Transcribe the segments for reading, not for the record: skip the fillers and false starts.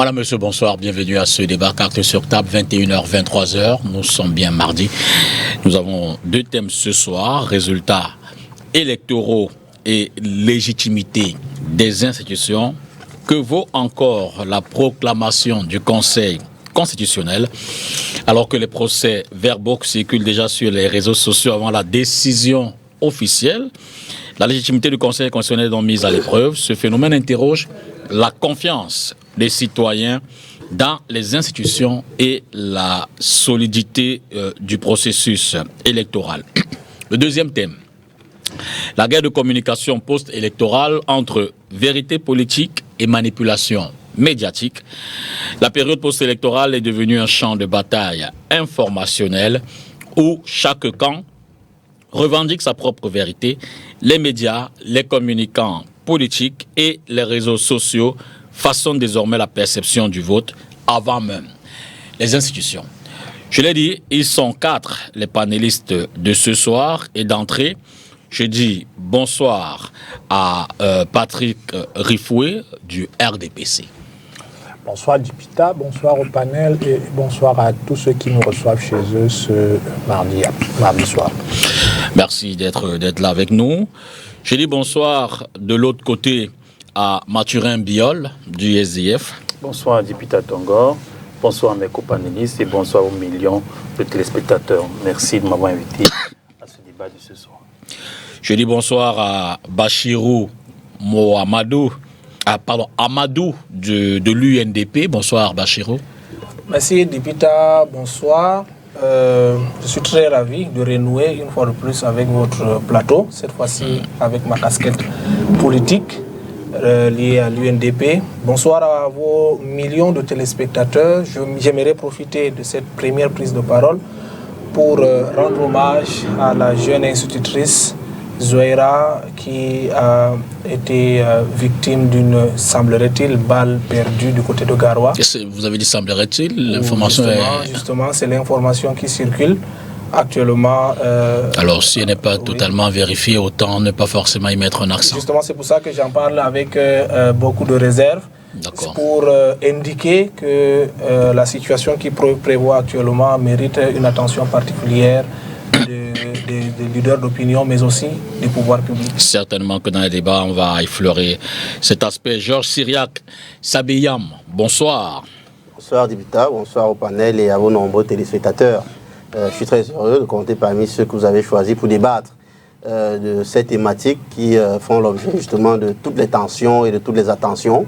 Madame, monsieur, bonsoir, bienvenue à ce débat Carte sur table, 21h, 23h. Nous sommes bien mardi. Nous avons deux thèmes ce soir, résultats électoraux et légitimité des institutions. Que vaut encore la proclamation du Conseil constitutionnel alors que les procès-verbaux circulent déjà sur les réseaux sociaux avant la décision officielle? La légitimité du Conseil constitutionnel est donc mise à l'épreuve. Ce phénomène interroge la confiance des citoyens dans les institutions et la solidité du processus électoral. Le deuxième thème, la guerre de communication post-électorale entre vérité politique et manipulation médiatique. La période post-électorale est devenue un champ de bataille informationnel où chaque camp revendique sa propre vérité. Les médias, les communicants politiques et les réseaux sociaux façonnent désormais la perception du vote avant même les institutions. Je l'ai dit, ils sont 4 les panélistes de ce soir et d'entrée, je dis bonsoir à Patrick Rifoué du RDPC. Bonsoir Dipita, bonsoir au panel et bonsoir à tous ceux qui nous reçoivent chez eux ce mardi soir. Merci d'être là avec nous. Je dis bonsoir de l'autre côté à Mathurin Biol du SDF. Bonsoir Dipita Tongor, bonsoir à mes copanélistes et bonsoir aux millions de téléspectateurs. Merci de m'avoir invité à ce débat de ce soir. Je dis bonsoir à Bachirou Amadou de l'UNDP. Bonsoir Bachirou. Merci Dipita, bonsoir. Je suis très ravi de renouer une fois de plus avec votre plateau, cette fois-ci avec ma casquette politique liée à l'UNDP. Bonsoir à vos millions de téléspectateurs. J'aimerais profiter de cette première prise de parole pour rendre hommage à la jeune institutrice Zouaïra qui a été victime d'une, semblerait-il, balle perdue du côté de Garoua. Vous avez dit semblerait-il, l'information Justement, c'est l'information qui circule actuellement. Alors, si elle n'est pas totalement vérifiée, autant ne pas forcément y mettre un accent. Justement, c'est pour ça que j'en parle avec beaucoup de réserve. C'est pour indiquer que la situation qui prévoit actuellement mérite une attention particulière des leaders d'opinion, mais aussi des pouvoirs publics. Certainement que dans les débats, on va effleurer cet aspect. Georges Syriac, Sabeyam, bonsoir. Bonsoir Dibita, bonsoir au panel et à vos nombreux téléspectateurs. Je suis très heureux de compter parmi ceux que vous avez choisis pour débattre de ces thématiques qui font l'objet justement de toutes les tensions et de toutes les attentions.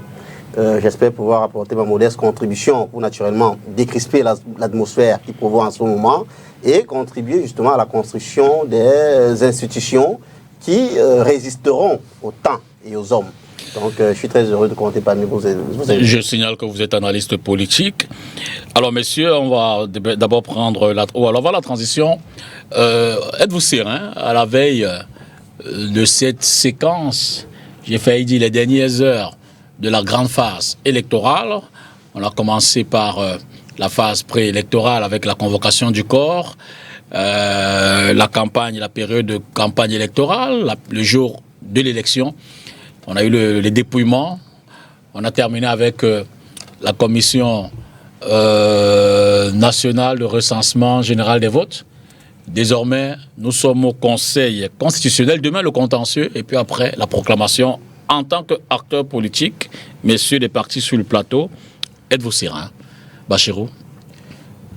J'espère pouvoir apporter ma modeste contribution pour naturellement décrisper l'atmosphère qui prévaut en ce moment et contribuer justement à la construction des institutions qui résisteront au temps et aux hommes. Donc je suis très heureux de compter parmi vous. Je signale que vous êtes analyste politique. Alors messieurs, on va d'abord prendre la transition. Êtes-vous serein à la veille de cette séquence, j'ai failli dire les dernières heures, de la grande phase électorale? On a commencé par la phase préélectorale avec la convocation du corps, la période de campagne électorale, le jour de l'élection. On a eu les dépouillements. On a terminé avec la commission nationale de recensement général des votes. Désormais, nous sommes au Conseil constitutionnel. Demain, le contentieux. Et puis après, la proclamation. En tant qu'acteur politique, messieurs des partis sur le plateau, êtes-vous serein? Bachirou?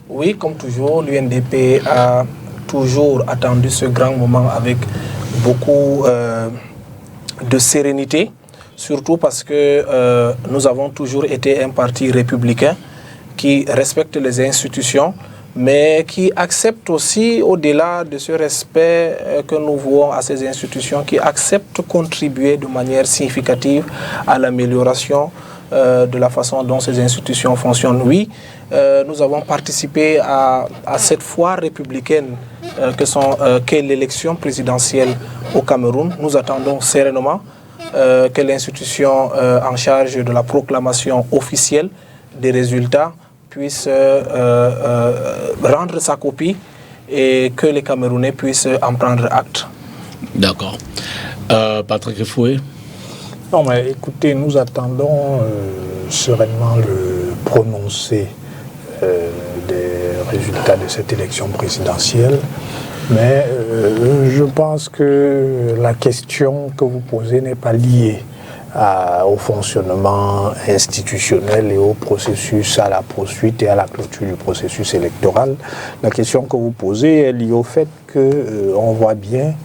Oui, comme toujours, l'UNDP a toujours attendu ce grand moment avec beaucoup de sérénité, surtout parce que nous avons toujours été un parti républicain qui respecte les institutions, mais qui accepte aussi, au-delà de ce respect que nous vouons à ces institutions, qui accepte de contribuer de manière significative à l'amélioration de la façon dont ces institutions fonctionnent. Oui, nous avons participé à cette foire républicaine qu'est l'élection présidentielle au Cameroun. Nous attendons sereinement que l'institution en charge de la proclamation officielle des résultats puisse rendre sa copie et que les Camerounais puissent en prendre acte. D'accord. Patrick Rifoué? Non, mais écoutez, nous attendons sereinement le prononcer des résultats de cette élection présidentielle. Mais je pense que la question que vous posez n'est pas liée au fonctionnement institutionnel et au processus, à la poursuite et à la clôture du processus électoral. La question que vous posez est liée au fait qu'on voit bien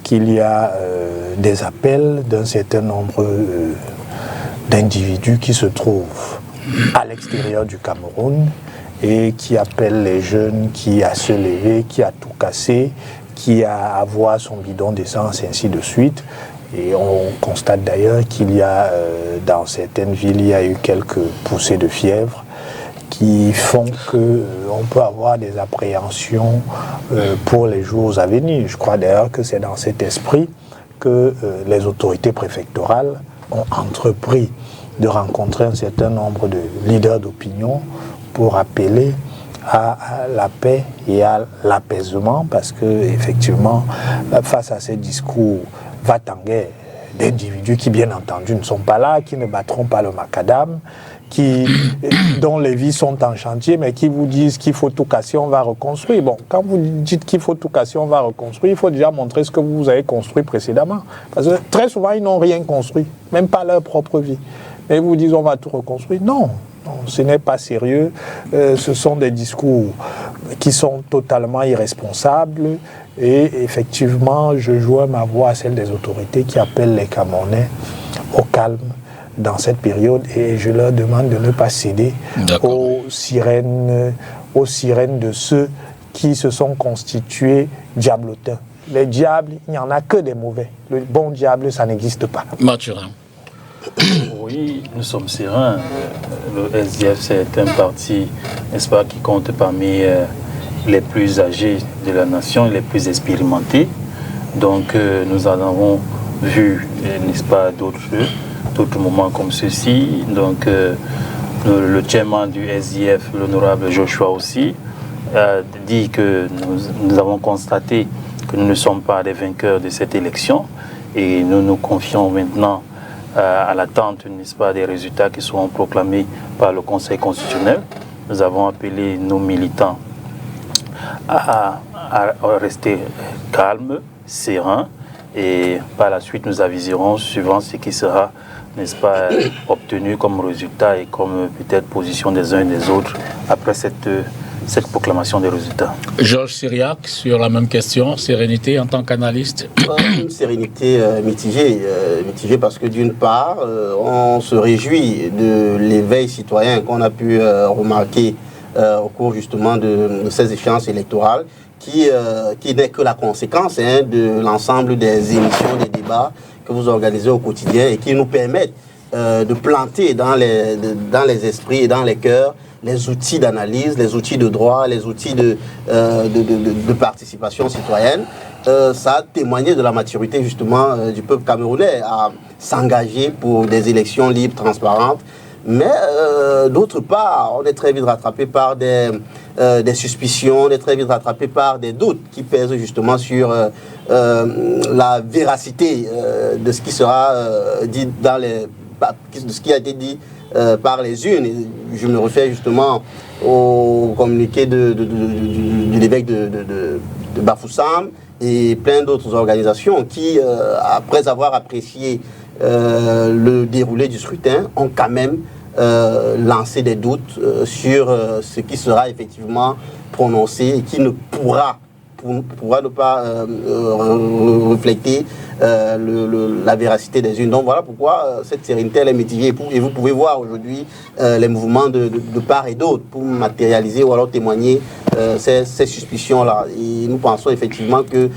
qu'il y a des appels d'un certain nombre d'individus qui se trouvent à l'extérieur du Cameroun et qui appellent les jeunes qui a se lever, qui a tout cassé, qui a à voir son bidon d'essence, ainsi de suite. Et on constate d'ailleurs qu'il y a, dans certaines villes, il y a eu quelques poussées de fièvre qui font qu'on peut avoir des appréhensions pour les jours à venir. Je crois d'ailleurs que c'est dans cet esprit que les autorités préfectorales ont entrepris de rencontrer un certain nombre de leaders d'opinion pour appeler à la paix et à l'apaisement, parce que effectivement, face à ces discours va-t-en-guerre d'individus qui, bien entendu, ne sont pas là, qui ne battront pas le macadam, dont les vies sont en chantier, mais qui vous disent qu'il faut tout casser, on va reconstruire. Bon, quand vous dites qu'il faut tout casser, on va reconstruire, il faut déjà montrer ce que vous avez construit précédemment. Parce que très souvent, ils n'ont rien construit, même pas leur propre vie. Et vous dites on va tout reconstruire. Non, ce n'est pas sérieux. Ce sont des discours qui sont totalement irresponsables. Et effectivement, je joins ma voix à celle des autorités qui appellent les Camerounais au calme dans cette période. Et je leur demande de ne pas céder aux sirènes de ceux qui se sont constitués diablotins. Les diables, il n'y en a que des mauvais. Le bon diable, ça n'existe pas. Mathurin. Oui, nous sommes sereins. Le SDF, c'est un parti, n'est-ce pas, qui compte parmi les plus âgés de la nation, les plus expérimentés. Donc, nous en avons vu, n'est-ce pas, d'autres moments comme ceci. Donc, le chairman du SDF, l'honorable Joshua aussi, a dit que nous avons constaté que nous ne sommes pas les vainqueurs de cette élection et nous nous confions maintenant à l'attente, n'est-ce pas, des résultats qui seront proclamés par le Conseil constitutionnel. Nous avons appelé nos militants à rester calmes, sereins, et par la suite nous aviserons suivant ce qui sera, n'est-ce pas, obtenu comme résultat et comme peut-être position des uns et des autres après cette proclamation des résultats. Georges Syriac, sur la même question, sérénité en tant qu'analyste? Une sérénité mitigée parce que d'une part, on se réjouit de l'éveil citoyen qu'on a pu remarquer au cours justement de ces échéances électorales, qui n'est que la conséquence de l'ensemble des émissions, des débats que vous organisez au quotidien et qui nous permettent de planter dans les esprits et dans les cœurs les outils d'analyse, les outils de droit, les outils de participation citoyenne. Ça a témoigné de la maturité justement du peuple camerounais à s'engager pour des élections libres, transparentes. Mais d'autre part, on est très vite rattrapé par des suspicions, on est très vite rattrapé par des doutes qui pèsent justement sur la véracité de ce qui sera dit de ce qui a été dit par les unes. Et je me réfère justement au communiqué de l'évêque de Bafoussam et plein d'autres organisations qui, après avoir apprécié le déroulé du scrutin, ont quand même lancé des doutes sur ce qui sera effectivement prononcé et qui ne pourra ne pas refléter la véracité des unes. Donc voilà pourquoi cette sérénité elle est mitigée. Et vous pouvez voir aujourd'hui les mouvements de part et d'autre pour matérialiser ou alors témoigner ces suspicions-là. Et nous pensons effectivement que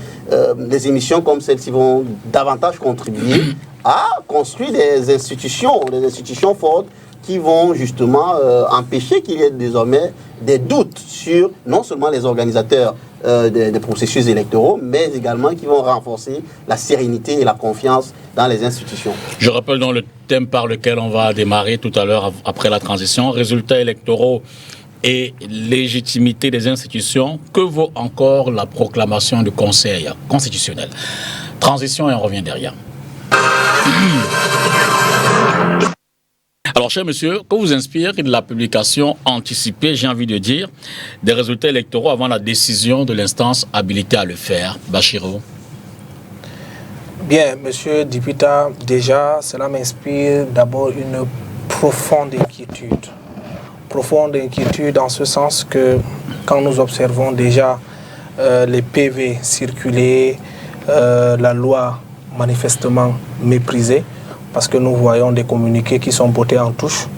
les émissions comme celle-ci vont davantage contribuer à construire des institutions fortes qui vont justement empêcher qu'il y ait désormais des doutes sur non seulement les organisateurs des processus électoraux, mais également qui vont renforcer la sérénité et la confiance dans les institutions. Je rappelle donc le thème par lequel on va démarrer tout à l'heure après la transition, résultats électoraux et légitimité des institutions. Que vaut encore la proclamation du Conseil constitutionnel? Transition et on revient derrière. Alors, cher monsieur, que vous inspire la publication anticipée, j'ai envie de dire, des résultats électoraux avant la décision de l'instance habilitée à le faire? Bachirou. Bien, monsieur Dipita, déjà, cela m'inspire d'abord une profonde inquiétude. Profonde inquiétude en ce sens que quand nous observons déjà les PV circuler, la loi manifestement méprisée, parce que nous voyons des communiqués qui sont bottés en touche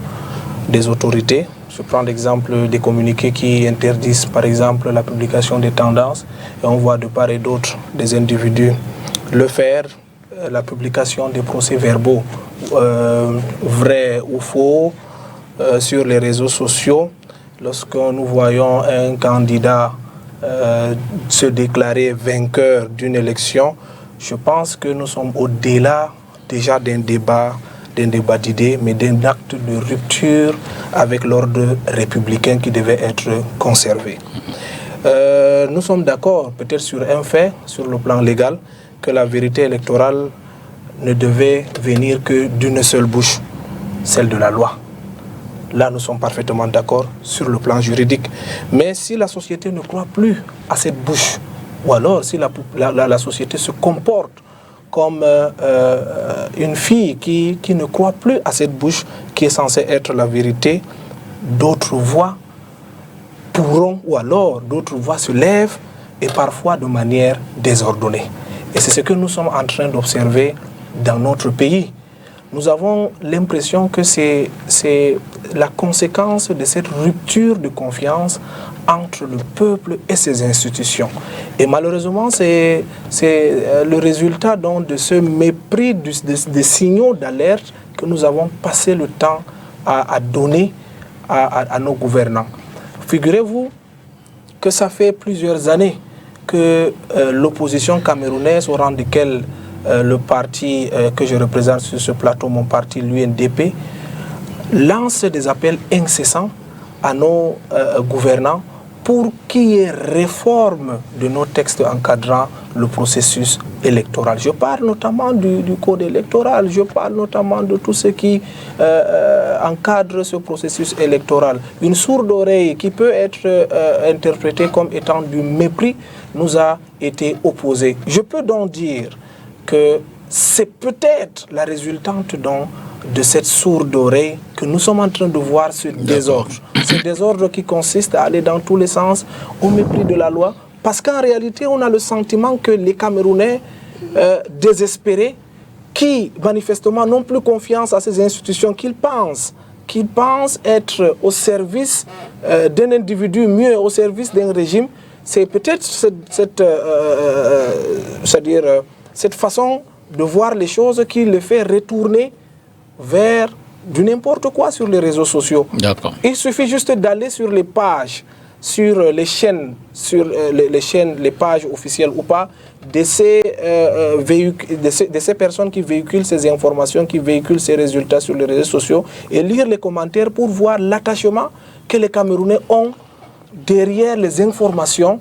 des autorités. Je prends l'exemple des communiqués qui interdisent par exemple la publication des tendances, et on voit de part et d'autre des individus le faire, la publication des procès-verbaux vrais ou faux sur les réseaux sociaux. Lorsque nous voyons un candidat se déclarer vainqueur d'une élection, je pense que nous sommes au-delà déjà d'un débat d'idées, mais d'un acte de rupture avec l'ordre républicain qui devait être conservé. Nous sommes d'accord peut-être sur un fait, sur le plan légal, que la vérité électorale ne devait venir que d'une seule bouche, celle de la loi. Là, nous sommes parfaitement d'accord sur le plan juridique. Mais si la société ne croit plus à cette bouche, ou alors si la société se comporte comme une fille qui ne croit plus à cette bouche qui est censée être la vérité, d'autres voix pourront, ou alors d'autres voix se lèvent, et parfois de manière désordonnée. Et c'est ce que nous sommes en train d'observer dans notre pays. Nous avons l'impression que c'est la conséquence de cette rupture de confiance entre le peuple et ses institutions. Et malheureusement, c'est le résultat donc de ce mépris des signaux d'alerte que nous avons passé le temps à donner à nos gouvernants. Figurez-vous que ça fait plusieurs années que l'opposition camerounaise, au rang duquel le parti que je représente sur ce plateau, mon parti, l'UNDP, lance des appels incessants à nos gouvernants pour qu'il y ait réforme de nos textes encadrant le processus électoral. Je parle notamment du code électoral, je parle notamment de tout ce qui encadre ce processus électoral. Une sourde oreille qui peut être interprétée comme étant du mépris nous a été opposée. Je peux donc dire que c'est peut-être la résultante donc de cette sourde oreille que nous sommes en train de voir ce désordre. Ce désordre qui consiste à aller dans tous les sens au mépris de la loi, parce qu'en réalité, on a le sentiment que les Camerounais désespérés, qui manifestement n'ont plus confiance à ces institutions, qu'ils pensent être au service d'un individu mieux, au service d'un régime, c'est peut-être cette façon de voir les choses qui les fait retourner vers du n'importe quoi sur les réseaux sociaux. D'accord. Il suffit juste d'aller sur les pages, sur les chaînes, les pages officielles ou pas, de ces personnes qui véhiculent ces informations, qui véhiculent ces résultats sur les réseaux sociaux, et lire les commentaires pour voir l'attachement que les Camerounais ont derrière les informations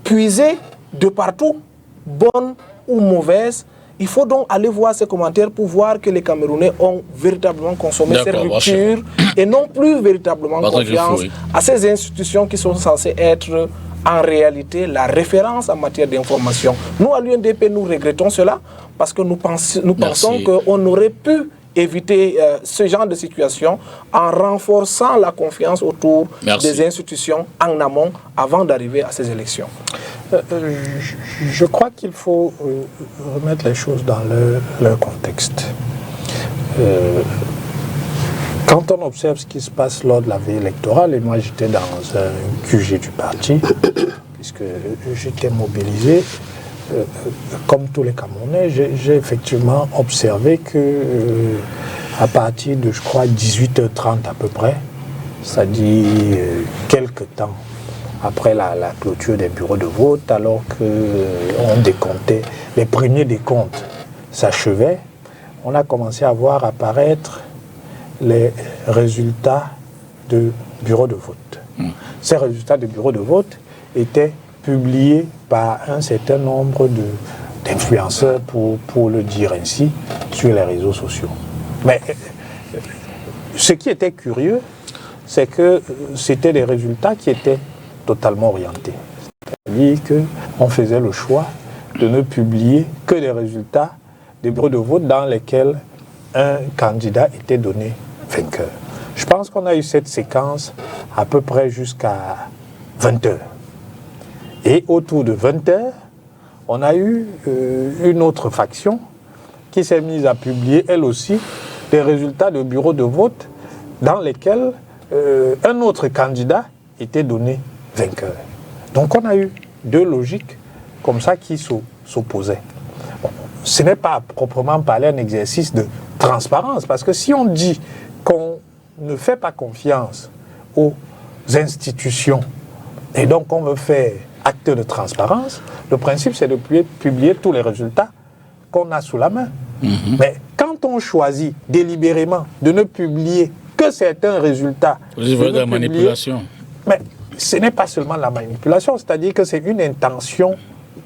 puisées de partout, bonnes ou mauvaises. Il faut donc aller voir ces commentaires pour voir que les Camerounais ont véritablement consommé cette rupture et non plus véritablement confiance à ces institutions qui sont censées être en réalité la référence en matière d'information. Nous, à l'UNDP, nous regrettons cela parce que nous pensons qu'on aurait pu éviter ce genre de situation en renforçant la confiance autour des institutions en amont avant d'arriver à ces élections. Je crois qu'il faut remettre les choses dans leur contexte. Quand on observe ce qui se passe lors de la veille électorale, et moi j'étais dans un QG du parti, puisque j'étais mobilisé, comme tous les Camerounais, j'ai effectivement observé que à partir de, je crois, 18h30 à peu près, c'est-à-dire quelques temps après la clôture des bureaux de vote, alors qu'on décomptait, les premiers décomptes s'achevaient, on a commencé à voir apparaître les résultats de bureaux de vote. Ces résultats de bureaux de vote étaient publiés par un certain nombre d'influenceurs, pour le dire ainsi, sur les réseaux sociaux. Mais ce qui était curieux, c'est que c'était des résultats qui étaient totalement orientés. C'est-à-dire qu'on faisait le choix de ne publier que des résultats des bureaux de vote dans lesquels un candidat était donné vainqueur. Je pense qu'on a eu cette séquence à peu près jusqu'à 20h. Et autour de 20h, on a eu une autre faction qui s'est mise à publier, elle aussi, des résultats de bureaux de vote dans lesquels un autre candidat était donné vainqueur. Donc on a eu deux logiques comme ça qui s'opposaient. Bon, ce n'est pas à proprement parler un exercice de transparence, parce que si on dit qu'on ne fait pas confiance aux institutions et donc on veut faire acte de transparence, le principe c'est de publier tous les résultats qu'on a sous la main. Mais quand on choisit délibérément de ne publier que certains résultats, vous dites de la manipulation. Mais ce n'est pas seulement la manipulation, c'est-à-dire que c'est une intention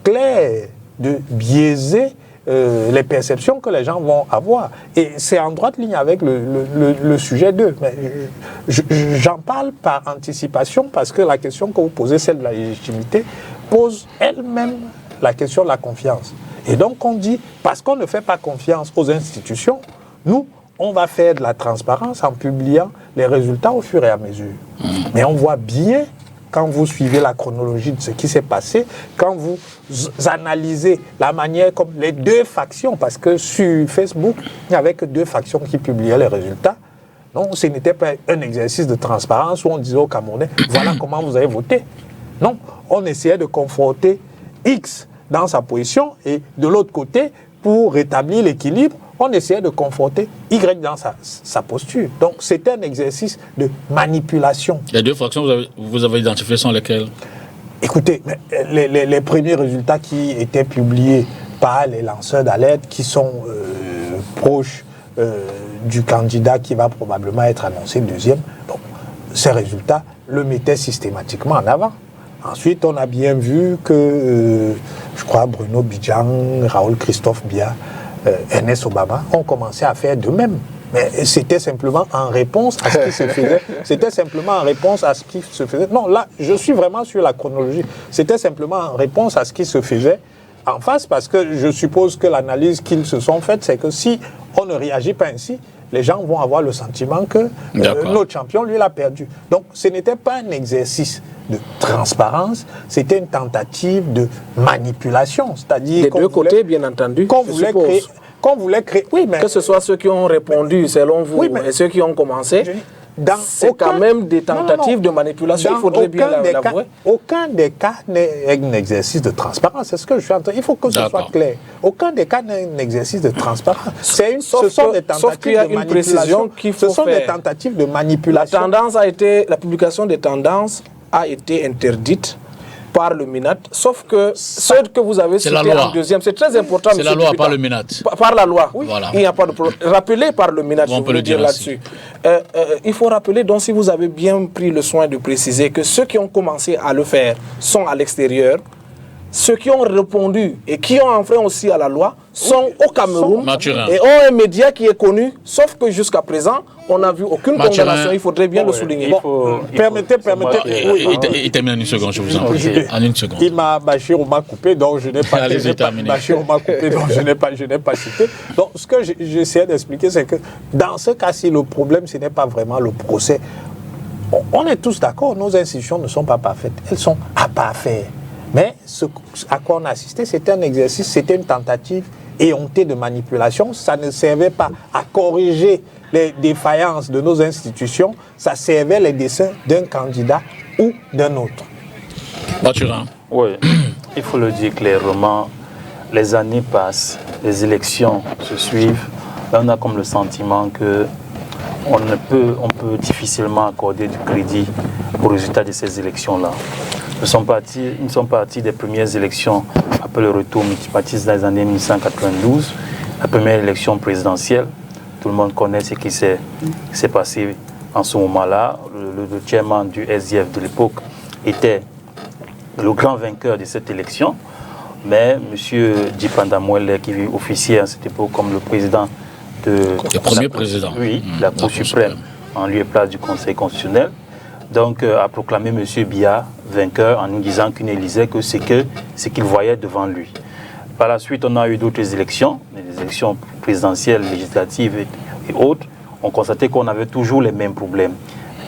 claire de biaiser les perceptions que les gens vont avoir. Et c'est en droite ligne avec le sujet 2. Mais j'en parle par anticipation parce que la question que vous posez, celle de la légitimité, pose elle-même la question de la confiance. Et donc on dit, parce qu'on ne fait pas confiance aux institutions, nous, on va faire de la transparence en publiant les résultats au fur et à mesure. Mais on voit bien, quand vous suivez la chronologie de ce qui s'est passé, quand vous analysez la manière comme les deux factions, parce que sur Facebook, il n'y avait que deux factions qui publiaient les résultats. Non, ce n'était pas un exercice de transparence où on disait aux Camerounais, voilà comment vous avez voté. Non, on essayait de confronter X dans sa position et de l'autre côté, pour rétablir l'équilibre, on essayait de confronter Y dans sa posture. Donc c'était un exercice de manipulation. Les deux fractions vous avez identifiées sont lesquelles? Écoutez, les premiers résultats qui étaient publiés par les lanceurs d'alerte qui sont proches du candidat qui va probablement être annoncé deuxième, bon, ces résultats le mettaient systématiquement en avant. Ensuite, on a bien vu que, je crois, Bruno Bidjan, Raoul Christophe Bia, Ernest Obama ont commencé à faire de même. Mais c'était simplement en réponse à ce qui se faisait. C'était simplement en réponse à ce qui se faisait. Non, là, je suis vraiment sur la chronologie. C'était simplement en réponse à ce qui se faisait en face, parce que je suppose que l'analyse qu'ils se sont faite, c'est que si on ne réagit pas ainsi, les gens vont avoir le sentiment que notre champion, lui, l'a perdu. Donc, ce n'était pas un exercice de transparence, c'était une tentative de manipulation. C'est-à-dire des deux côtés, bien entendu, qu'on voulait créer. Oui, mais que ce soit ceux qui ont répondu, selon vous, et ceux qui ont commencé, c'est quand même des tentatives de manipulation, il faudrait bien l'avouer. Aucun des cas n'est un exercice de transparence, c'est ce que je suis en train de dire. Il faut que ce soit clair. Aucun des cas n'est un exercice de transparence. Ce sont des tentatives de manipulation. Ce sont des tentatives de manipulation. La publication des tendances a été interdite par le MINAT, sauf que ceux que vous avez cités en deuxième, c'est très important. C'est la loi, pas le MINAT. Par la loi, oui. Voilà. Il n'y a pas de problème. Rappelé par le MINAT, on peut le dire là-dessus. Il faut rappeler, donc si vous avez bien pris le soin de préciser que ceux qui ont commencé à le faire sont à l'extérieur, ceux qui ont répondu et qui ont enfreint aussi à la loi sont au Cameroun et ont un média qui est connu, sauf que jusqu'à présent, on n'a vu aucune condamnation. Il faudrait bien le souligner. Permettez. Il termine en une seconde, je vous en prie. En une seconde. Bachir m'a coupé, donc je n'ai pas Bachir m'a coupé, donc je n'ai pas cité. Donc ce que j'essaie d'expliquer, c'est que dans ce cas-ci, le problème, ce n'est pas vraiment le procès. On est tous d'accord, nos institutions ne sont pas parfaites. Elles sont à parfaire. Mais ce à quoi on a assisté, c'était un exercice, c'était une tentative éhontée de manipulation. Ça ne servait pas à corriger les défaillances de nos institutions, ça servait les desseins d'un candidat ou d'un autre. Mathurin. Oui, il faut le dire clairement, les années passent, les élections se suivent, là on a comme le sentiment que on peut difficilement accorder du crédit au résultat de ces élections-là. Nous sommes partis des premières élections après le retour multipartiste dans les années 1992, la première élection présidentielle. Tout le monde connaît ce qui s'est passé en ce moment-là. Le chairman du SDF de l'époque était le grand vainqueur de cette élection, mais M. Djipanda Mouelle, qui officiait à cette époque comme le président le premier président. Oui, la Cour suprême en lieu et place du Conseil constitutionnel, donc a proclamé M. Biya vainqueur en nous disant qu'il n'élisait que ce qu'il voyait devant lui. Par la suite, on a eu d'autres élections, les élections présidentielles, législatives et autres. On constatait qu'on avait toujours les mêmes problèmes.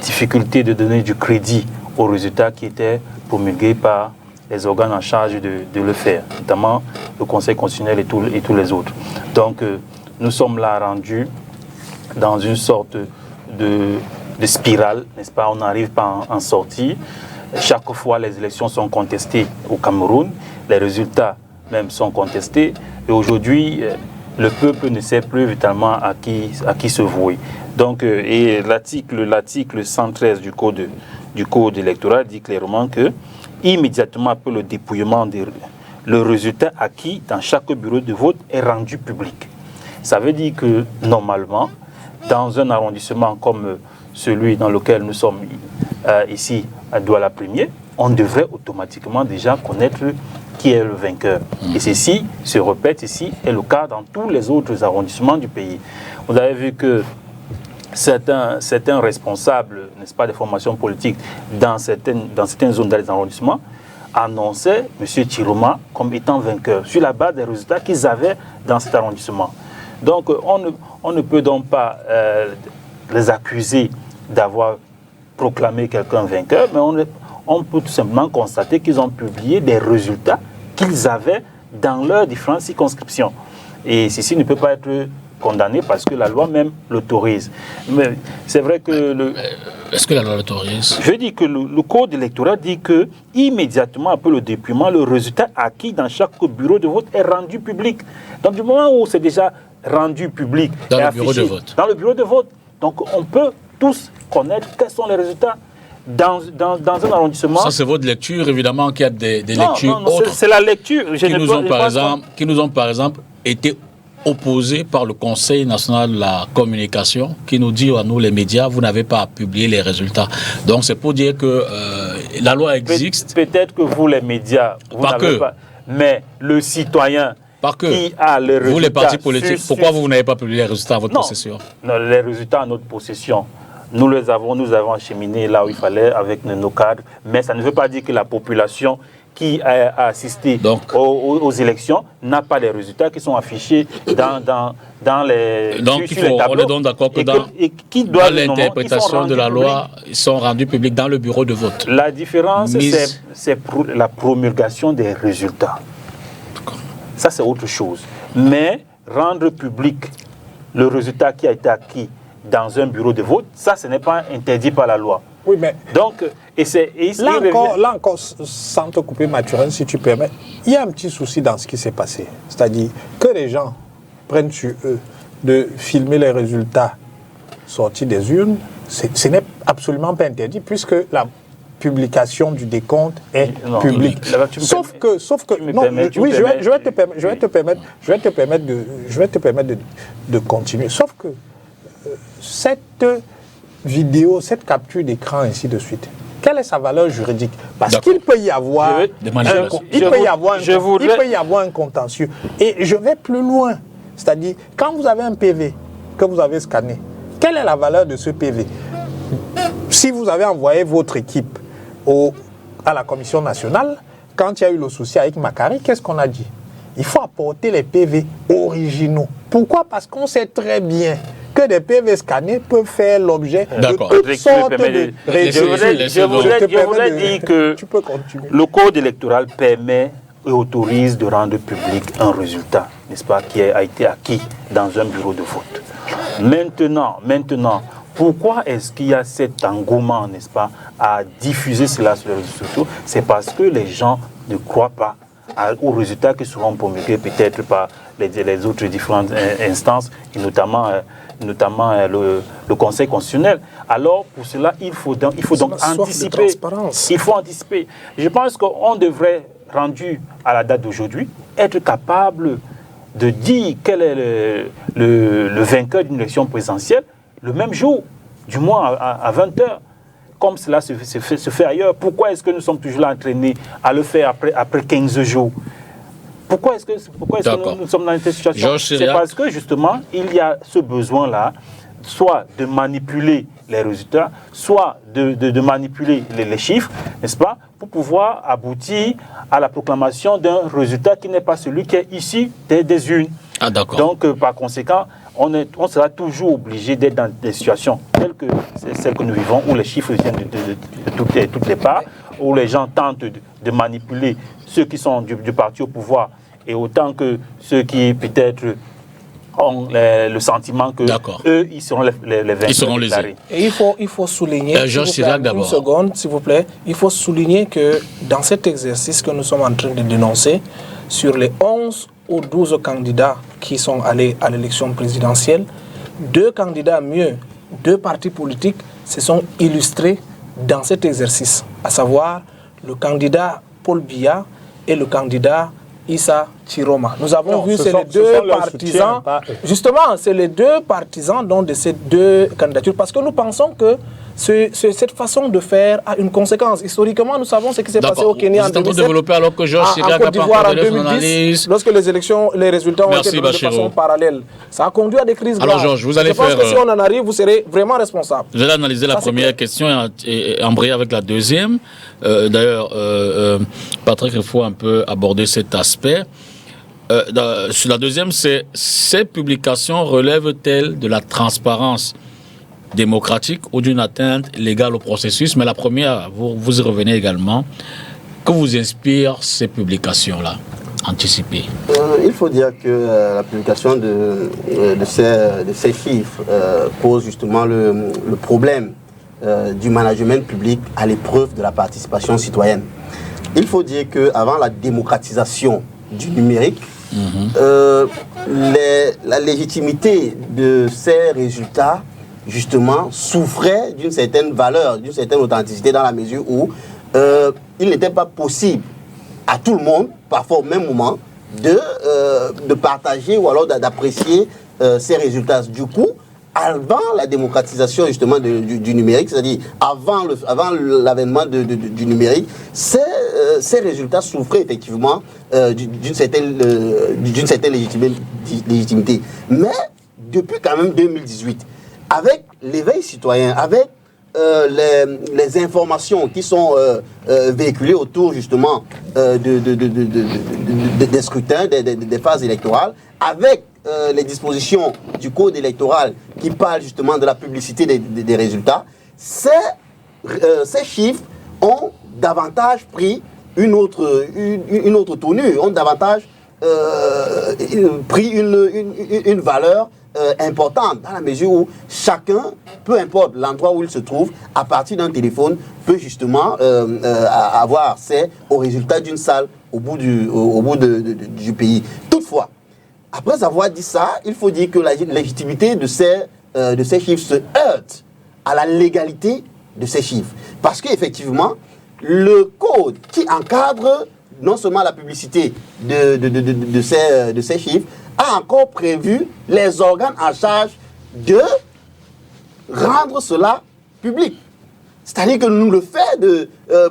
Difficulté de donner du crédit aux résultats qui étaient promulgués par les organes en charge de le faire, notamment le Conseil constitutionnel et tous les autres. Donc, nous sommes là rendus dans une sorte de spirale, n'est-ce pas? On n'arrive pas à en sortir. Chaque fois, les élections sont contestées au Cameroun, les résultats même sont contestés. Et aujourd'hui, le peuple ne sait plus vitalement à qui se vouer. Donc, et l'article 113 du code électoral dit clairement que immédiatement après le dépouillement, le résultat acquis dans chaque bureau de vote est rendu public. Ça veut dire que normalement, dans un arrondissement comme celui dans lequel nous sommes ici à Douala-Premier, on devrait automatiquement déjà connaître qui est le vainqueur. Et ceci se répète ici, est le cas dans tous les autres arrondissements du pays. Vous avez vu que certains responsables, n'est-ce pas, des formations politiques dans certaines zones des arrondissements annonçaient M. Chiroma comme étant vainqueur sur la base des résultats qu'ils avaient dans cet arrondissement. Donc on ne peut donc pas les accuser d'avoir proclamé quelqu'un vainqueur, mais on peut tout simplement constater qu'ils ont publié des résultats qu'ils avaient dans leurs différentes circonscriptions. Et ceci ne peut pas être condamné parce que la loi même l'autorise. Mais c'est vrai que... Est-ce que la loi l'autorise? Je dis que le code électoral dit que immédiatement après le dépouillement, le résultat acquis dans chaque bureau de vote est rendu public. Donc du moment où c'est déjà rendu public dans et le affiché bureau de vote. Dans le bureau de vote. Donc on peut tous connaître quels sont les résultats dans un arrondissement. Ça, c'est votre lecture, évidemment, qu'il y a des lectures autres. C'est la lecture. Qui nous ont, par exemple, été opposés par le Conseil national de la communication, qui nous dit à nous, les médias, vous n'avez pas à publier les résultats. Donc, c'est pour dire que la loi existe. Peut-être que vous, les médias, vous n'avez pas. Mais le citoyen... Qui a les résultats, vous, les partis politiques, pourquoi vous n'avez pas publié les résultats à votre possession? Non, les résultats à notre possession, nous avons acheminé là où il fallait avec nos cadres, mais ça ne veut pas dire que la population qui a assisté aux élections n'a pas les résultats qui sont affichés dans les donc on est donc d'accord que dans l'interprétation de la loi, ils sont rendus publics dans le bureau de vote. La différence, c'est la promulgation des résultats. Ça, c'est autre chose. Mais rendre public le résultat qui a été acquis dans un bureau de vote, ça, ce n'est pas interdit par la loi. Oui, mais... Donc, là encore, sans te couper, Mathurin, si tu permets, il y a un petit souci dans ce qui s'est passé. C'est-à-dire que les gens prennent sur eux de filmer les résultats sortis des urnes, ce n'est absolument pas interdit, puisque la publication du décompte est publique. Sauf que je vais te permettre de continuer. Sauf que cette vidéo, cette capture d'écran, ainsi de suite, quelle est sa valeur juridique? Parce qu'il peut y avoir un contentieux. Et je vais plus loin. C'est-à-dire, quand vous avez un PV que vous avez scanné, quelle est la valeur de ce PV? Si vous avez envoyé votre équipe à la Commission nationale, quand il y a eu le souci avec Makari, qu'est-ce qu'on a dit? Il faut apporter les PV originaux. Pourquoi? Parce qu'on sait très bien que des PV scannés peuvent faire l'objet de toutes sortes de... Je voudrais dire que le code électoral permet et autorise de rendre public un résultat, n'est-ce pas, qui a été acquis dans un bureau de vote. Maintenant, pourquoi est-ce qu'il y a cet engouement, n'est-ce pas, à diffuser cela sur les réseaux sociaux? C'est parce que les gens ne croient pas aux résultats qui seront promulgués peut-être par les autres différentes instances, et notamment le Conseil constitutionnel. Alors, pour cela, il faut donc anticiper. Il faut anticiper. Je pense qu'on devrait, rendu à la date d'aujourd'hui, être capable de dire quel est le vainqueur d'une élection présidentielle le même jour, du moins à 20h, comme cela se fait ailleurs. Pourquoi est-ce que nous sommes toujours là entraînés à le faire après 15 jours? Pourquoi est-ce que nous sommes dans cette situation? C'est parce que justement, il y a ce besoin-là, soit de manipuler les résultats, soit de manipuler les chiffres, n'est-ce pas, pour pouvoir aboutir à la proclamation d'un résultat qui n'est pas celui qui est issu des urnes. Ah, d'accord. Donc, par conséquent, on sera toujours obligé d'être dans des situations telles que celles que nous vivons, où les chiffres viennent de toutes les parts, où les gens tentent de manipuler ceux qui sont du parti au pouvoir, et autant que ceux qui peut-être ont le sentiment que eux, ils seront les vainqueurs. Ils seront lésés. Et il faut souligner, Georges Chirac d'abord. une seconde, s'il vous plaît, il faut souligner que dans cet exercice que nous sommes en train de dénoncer, sur les 11 ou 12 candidats qui sont allés à l'élection présidentielle, 2 candidats deux partis politiques se sont illustrés dans cet exercice, à savoir le candidat Paul Biya et le candidat Issa Chiroma. Nous avons vu, c'est les deux partisans. Justement, c'est les deux partisans de ces deux candidatures, parce que nous pensons que cette façon de faire a une conséquence. Historiquement, nous savons ce qui s'est passé au Kenya en 2007, alors que Georges en Côte d'Ivoire en 2010, lorsque les résultats ont été donnés de façon parallèle. Ça a conduit à des crises graves. Alors Georges, vous allez Je pense que si on en arrive, vous serez vraiment responsable. Vous allez analyser la première question et embrayer avec la deuxième. D'ailleurs, Patrick, il faut un peu aborder cet aspect. Sur la deuxième, c'est ces publications relèvent-elles de la transparence démocratique ou d'une atteinte légale au processus? Mais la première, vous y revenez également. Que vous inspirent ces publications-là, anticipées? Il faut dire que la publication de ces chiffres pose justement le problème du management public à l'épreuve de la participation citoyenne. Il faut dire qu'avant la démocratisation du numérique, la légitimité de ces résultats justement souffrait d'une certaine valeur, d'une certaine authenticité, dans la mesure où il n'était pas possible à tout le monde, parfois au même moment, de partager ou alors d'apprécier ces résultats. Du coup, avant la démocratisation justement du numérique, c'est-à-dire avant l'avènement du numérique, ces résultats souffraient effectivement d'une certaine légitimité. Mais depuis quand même 2018, avec l'éveil citoyen, avec les informations qui sont véhiculées autour justement des scrutins, des phases électorales, avec les dispositions du code électoral qui parlent justement de la publicité des résultats, ces chiffres ont davantage pris une autre tournure, ont davantage pris une valeur importante, dans la mesure où chacun, peu importe l'endroit où il se trouve, à partir d'un téléphone, peut justement avoir accès aux résultats d'une salle au bout du pays. Toutefois, après avoir dit ça, il faut dire que la légitimité de ces chiffres se heurte à la légalité de ces chiffres. Parce qu'effectivement, le code qui encadre non seulement la publicité de ces chiffres, a encore prévu les organes en charge de rendre cela public. C'est-à-dire que nous, le fait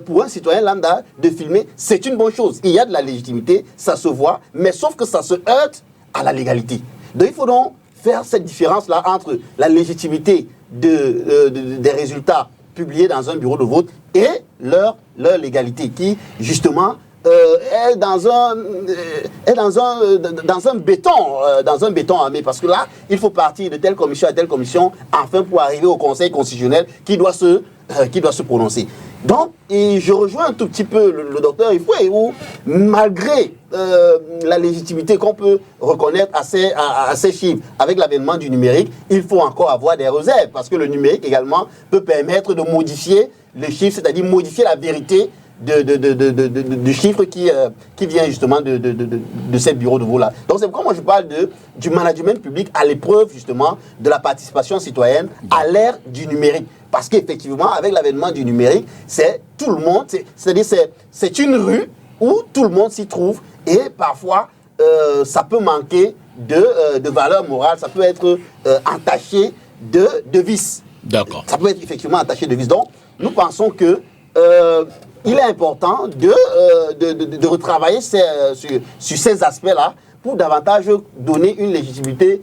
pour un citoyen lambda de filmer, c'est une bonne chose. Il y a de la légitimité, ça se voit, mais sauf que ça se heurte à la légalité. Donc il faut donc faire cette différence-là entre la légitimité des résultats publiés dans un bureau de vote et leur légalité qui, justement, est dans un béton armé, parce que là il faut partir de telle commission à telle commission enfin pour arriver au Conseil constitutionnel qui doit se prononcer. Donc, et je rejoins un tout petit peu le docteur Ifoué, où malgré la légitimité qu'on peut reconnaître à ces chiffres avec l'avènement du numérique, il faut encore avoir des réserves, parce que le numérique également peut permettre de modifier les chiffres, c'est-à-dire modifier la vérité de chiffres qui vient justement de ces bureaux de vote-là. Donc c'est pourquoi moi je parle du management public à l'épreuve justement de la participation citoyenne à l'ère du numérique. Parce qu'effectivement, avec l'avènement du numérique, c'est tout le monde, c'est-à-dire c'est une rue où tout le monde s'y trouve, et parfois ça peut manquer de valeur morale, ça peut être entaché de vices. D'accord. Ça peut être effectivement entaché de vices. Donc nous pensons que il est important de retravailler sur ces aspects-là pour davantage donner une légitimité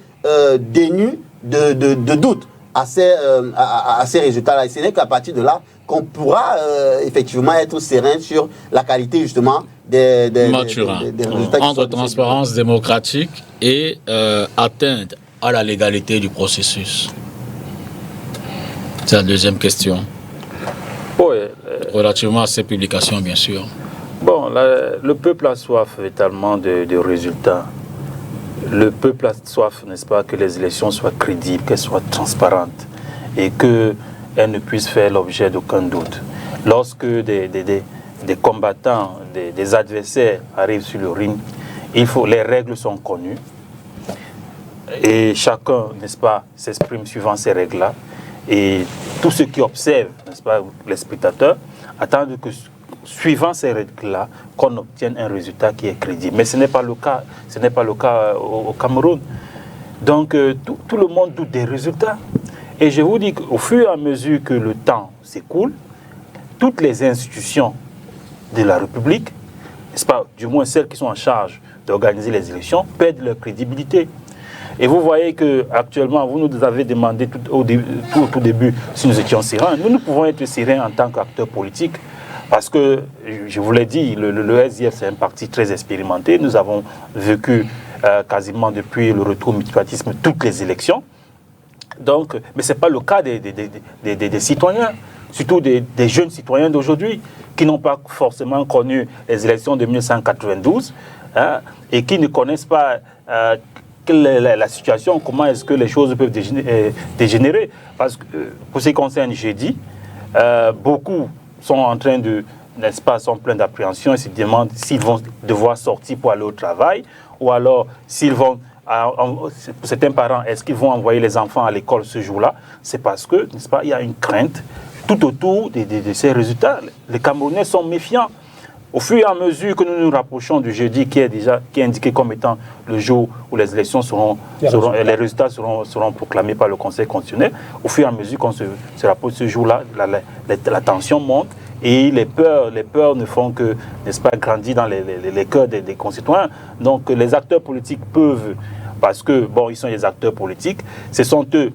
dénue de doute à ces résultats-là. Et ce n'est qu'à partir de là qu'on pourra effectivement être serein sur la qualité justement des résultats. Entre transparence démocratique et atteinte à la légalité du processus. C'est la deuxième question. Oui, relativement à ces publications, bien sûr. Bon, le peuple a soif véritablement de résultats. Le peuple a soif, n'est-ce pas, que les élections soient crédibles, qu'elles soient transparentes et qu'elles ne puissent faire l'objet d'aucun doute. Lorsque des combattants, des adversaires arrivent sur le ring, les règles sont connues et chacun, n'est-ce pas, s'exprime suivant ces règles-là. Et tous ceux qui observent, n'est-ce pas, les spectateurs, attendent que, suivant ces règles-là, qu'on obtienne un résultat qui est crédible. Mais ce n'est pas le cas. Ce n'est pas le cas au Cameroun. Donc, tout le monde doute des résultats. Et je vous dis qu'au fur et à mesure que le temps s'écoule, toutes les institutions de la République, n'est-ce pas, du moins celles qui sont en charge d'organiser les élections, perdent leur crédibilité. Et vous voyez qu'actuellement, vous nous avez demandé tout au début si nous étions sereins. Nous pouvons être sereins en tant qu'acteurs politiques parce que, je vous l'ai dit, le SDF, c'est un parti très expérimenté. Nous avons vécu quasiment depuis le retour au multipartisme toutes les élections. Donc, mais ce n'est pas le cas des citoyens, surtout des jeunes citoyens d'aujourd'hui qui n'ont pas forcément connu les élections de 1992 et qui ne connaissent pas quelle est la situation, comment est-ce que les choses peuvent dégénérer. Parce que, pour ce qui concerne jeudi, beaucoup sont en train de, n'est-ce pas, sont pleins d'appréhension et se demandent s'ils vont devoir sortir pour aller au travail ou alors s'ils vont, pour certains parents, est-ce qu'ils vont envoyer les enfants à l'école ce jour-là. C'est parce que, n'est-ce pas, il y a une crainte tout autour de ces résultats. Les Camerounais sont méfiants. Au fur et à mesure que nous nous rapprochons du jeudi qui est indiqué comme étant le jour où les élections les résultats seront proclamés par le Conseil constitutionnel, au fur et à mesure qu'on se rapproche ce jour-là, la tension monte et les peurs ne font que, n'est-ce pas, grandir dans les cœurs des concitoyens. Donc les acteurs politiques peuvent, parce que, bon, ils sont des acteurs politiques, ce sont eux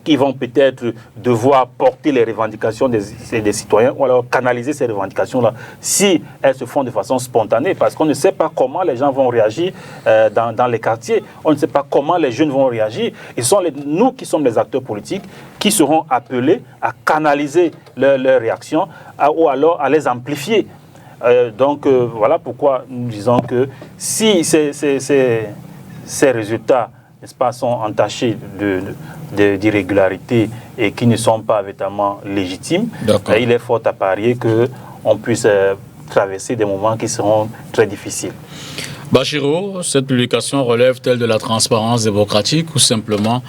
qui vont peut-être devoir porter les revendications des citoyens ou alors canaliser ces revendications-là si elles se font de façon spontanée parce qu'on ne sait pas comment les gens vont réagir dans les quartiers, on ne sait pas comment les jeunes vont réagir. Nous qui sommes les acteurs politiques qui seront appelés à canaliser leurs réactions ou alors à les amplifier. Donc voilà pourquoi nous disons que si ces résultats, n'est-ce pas, sont entachés d'irrégularités et qui ne sont pas véritablement légitimes, il est fort à parier qu'on puisse traverser des moments qui seront très difficiles. Bachirou, cette publication relève-t-elle de la transparence démocratique ou simplement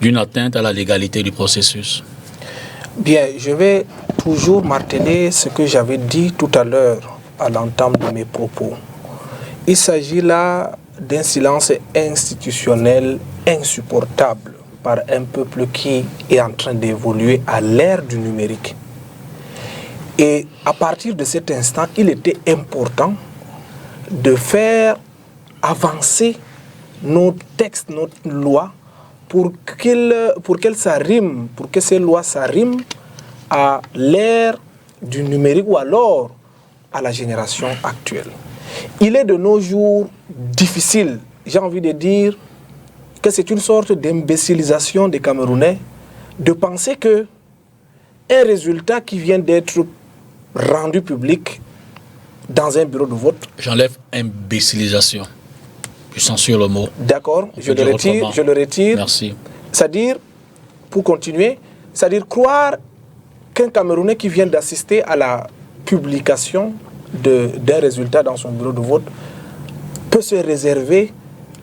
d'une atteinte à la légalité du processus? Bien, je vais toujours marteler ce que j'avais dit tout à l'heure à l'entame de mes propos. Il s'agit là d'un silence institutionnel insupportable par un peuple qui est en train d'évoluer à l'ère du numérique. Et à partir de cet instant, il était important de faire avancer nos textes, nos lois, pour que ces lois s'arriment à l'ère du numérique ou alors à la génération actuelle. Il est de nos jours difficile, j'ai envie de dire que c'est une sorte d'imbécilisation des Camerounais de penser que un résultat qui vient d'être rendu public dans un bureau de vote... J'enlève imbécilisation. Je censure le mot. D'accord, je le retire. Merci. C'est-à-dire, pour continuer, c'est-à-dire croire qu'un Camerounais qui vient d'assister à la publication d'un résultat dans son bureau de vote peut se réserver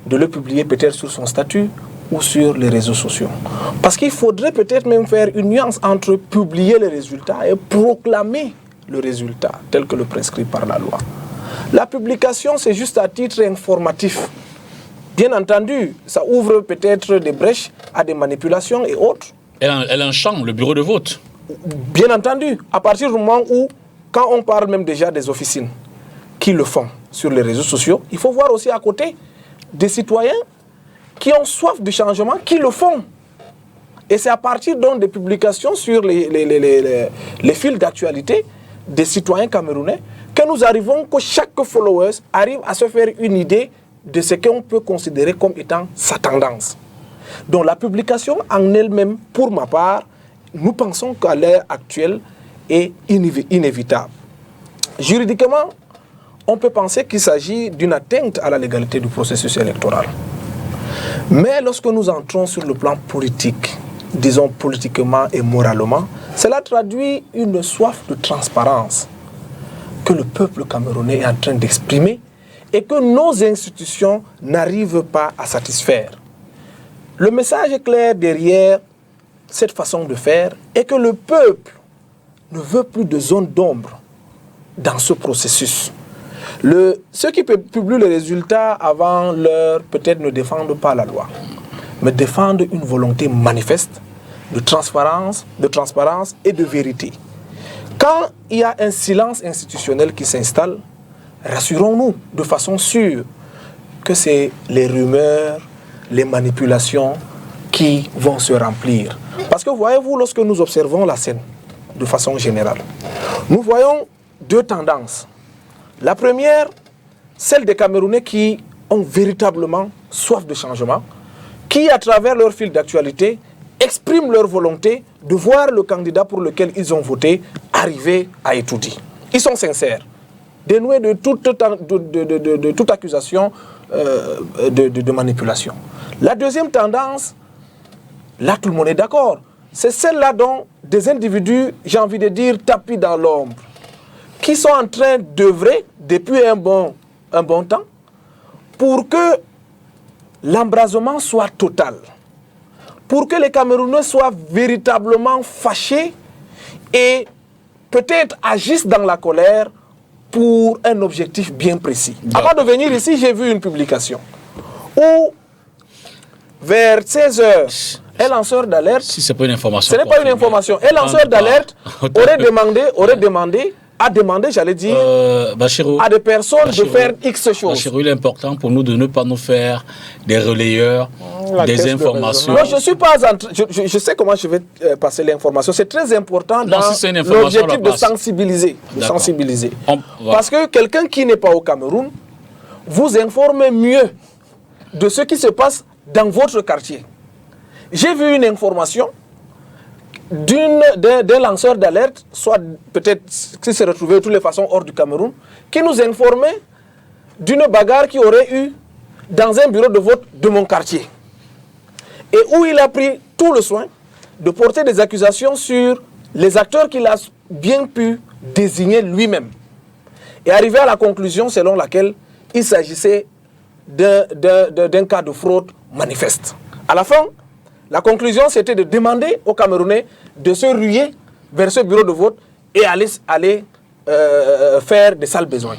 de le publier peut-être sur son statut ou sur les réseaux sociaux. Parce qu'il faudrait peut-être même faire une nuance entre publier les résultats et proclamer le résultat tel que le prescrit par la loi. La publication, c'est juste à titre informatif. Bien entendu, ça ouvre peut-être des brèches à des manipulations et autres. Elle enchante le bureau de vote. Bien entendu, à partir du moment où, quand on parle même déjà des officines qui le font sur les réseaux sociaux, il faut voir aussi à côté des citoyens qui ont soif de changement, qui le font Et c'est à partir donc des publications sur les fils d'actualité des citoyens camerounais que nous arrivons, que chaque follower arrive à se faire une idée de ce qu'on peut considérer comme étant sa tendance. Donc la publication en elle-même, pour ma part, nous pensons qu'à l'heure actuelle est inévitable. Juridiquement, on peut penser qu'il s'agit d'une atteinte à la légalité du processus électoral. Mais lorsque nous entrons sur le plan politique, disons politiquement et moralement, cela traduit une soif de transparence que le peuple camerounais est en train d'exprimer et que nos institutions n'arrivent pas à satisfaire. Le message est clair derrière cette façon de faire est que le peuple ne veut plus de zone d'ombre dans ce processus. Ceux qui publient les résultats avant l'heure peut-être ne défendent pas la loi, mais défendent une volonté manifeste de transparence et de vérité. Quand il y a un silence institutionnel qui s'installe, rassurons-nous de façon sûre que c'est les rumeurs, les manipulations qui vont se remplir. Parce que voyez-vous, lorsque nous observons la scène de façon générale, nous voyons deux tendances. La première, celle des Camerounais qui ont véritablement soif de changement, qui, à travers leur fil d'actualité, expriment leur volonté de voir le candidat pour lequel ils ont voté arriver à étudier. Ils sont sincères, dénués de toute accusation de manipulation. La deuxième tendance, là tout le monde est d'accord, c'est celle-là dont des individus, j'ai envie de dire, tapis dans l'ombre, qui sont en train d'œuvrer depuis un bon temps pour que l'embrasement soit total, pour que les Camerounais soient véritablement fâchés et peut-être agissent dans la colère pour un objectif bien précis. Avant de venir ici, j'ai vu une publication où, vers 16h, un lanceur d'alerte... Si ce n'est pas une information... Ce n'est pas une information. Un lanceur d'alerte aurait demandé, j'allais dire, Bachirou, à des personnes de faire X choses. Bachirou, il est important pour nous de ne pas nous faire des relayeurs, des informations. Non, je suis pas je sais comment je vais passer l'information. C'est très important dans l'objectif de sensibiliser. Parce que quelqu'un qui n'est pas au Cameroun vous informe mieux de ce qui se passe dans votre quartier. J'ai vu une information d'un lanceur d'alerte, soit peut-être qui s'est retrouvé de toutes les façons hors du Cameroun, qui nous informait d'une bagarre qui aurait eu dans un bureau de vote de mon quartier. Et où il a pris tout le soin de porter des accusations sur les acteurs qu'il a bien pu désigner lui-même. Et arrivé à la conclusion selon laquelle il s'agissait d'un cas de fraude manifeste. À la fin, la conclusion, c'était de demander aux Camerounais de se ruer vers ce bureau de vote et aller faire des sales besoins.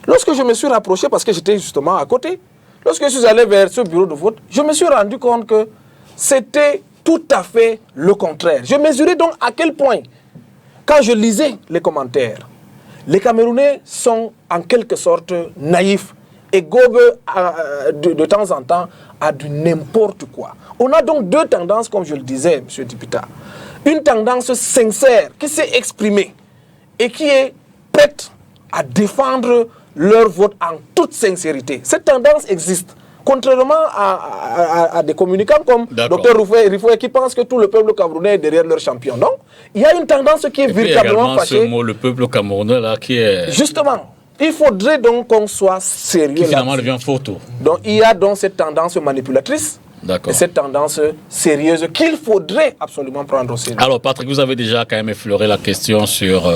Lorsque je me suis rapproché, parce que j'étais justement à côté, lorsque je suis allé vers ce bureau de vote, je me suis rendu compte que c'était tout à fait le contraire. Je mesurais donc à quel point, quand je lisais les commentaires, les Camerounais sont en quelque sorte naïfs et gobent de temps en temps à du n'importe quoi. On a donc deux tendances, comme je le disais, M. Dipita. Une tendance sincère qui s'est exprimée et qui est prête à défendre leur vote en toute sincérité. Cette tendance existe. Contrairement à des communicants comme Dr Rifoué qui pensent que tout le peuple camerounais est derrière leur champion. Non, il y a une tendance qui est véritablement fâchée. Ce mot, le peuple camerounais, là, qui est... Justement, il faudrait donc qu'on soit sérieux. Qui finalement devient photo. Donc il y a donc cette tendance manipulatrice et cette tendance sérieuse qu'il faudrait absolument prendre au sérieux. Alors Patrick, vous avez déjà quand même effleuré la question sur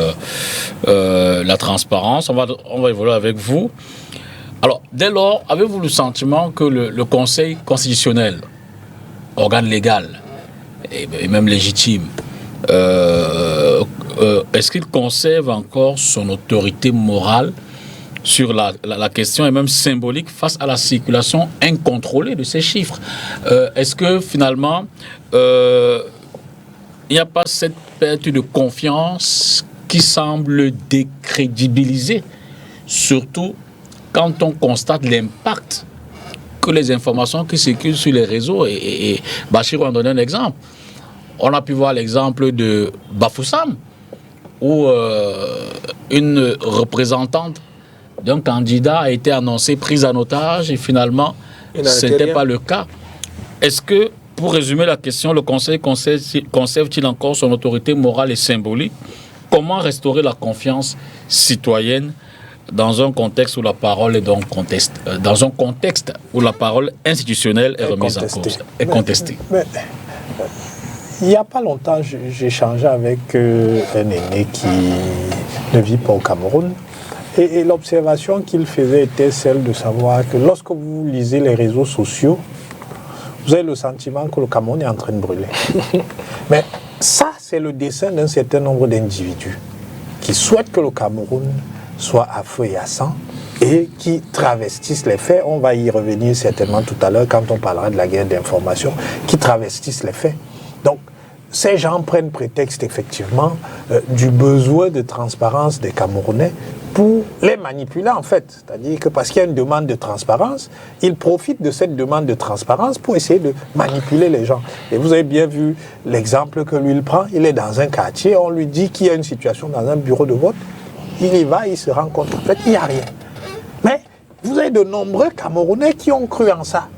la transparence. On va évoluer avec vous. Alors, dès lors, avez-vous le sentiment que le Conseil constitutionnel, organe légal et même légitime, est-ce qu'il conserve encore son autorité morale sur la question et même symbolique face à la circulation incontrôlée de ces chiffres? Est-ce que finalement, il n'y a pas cette perte de confiance qui semble décrédibiliser, surtout quand on constate l'impact que les informations qui circulent sur les réseaux, et Bachir va en donner un exemple. On a pu voir l'exemple de Bafoussam, où une représentante d'un candidat a été annoncée prise en otage et finalement, ce n'était pas le cas. Est-ce que, pour résumer la question, le Conseil conserve-t-il encore son autorité morale et symbolique? Comment restaurer la confiance citoyenne dans un contexte où la parole est donc contestée, dans un contexte où la parole institutionnelle est remise en cause, est contestée? Il n'y a pas longtemps, j'ai échangé avec un aîné qui ne vit pas au Cameroun. Et l'observation qu'il faisait était celle de savoir que lorsque vous lisez les réseaux sociaux, vous avez le sentiment que le Cameroun est en train de brûler. Mais ça, c'est le dessein d'un certain nombre d'individus qui souhaitent que le Cameroun soit à feu et à sang et qui travestissent les faits. On va y revenir certainement tout à l'heure quand on parlera de la guerre d'information, qui travestissent les faits. Donc, ces gens prennent prétexte effectivement du besoin de transparence des Camerounais pour les manipuler en fait. C'est-à-dire que parce qu'il y a une demande de transparence, ils profitent de cette demande de transparence pour essayer de manipuler les gens. Et vous avez bien vu l'exemple que lui il prend, il est dans un quartier, on lui dit qu'il y a une situation dans un bureau de vote, il y va, il se rend compte, en fait, il n'y a rien. Mais vous avez de nombreux Camerounais qui ont cru en ça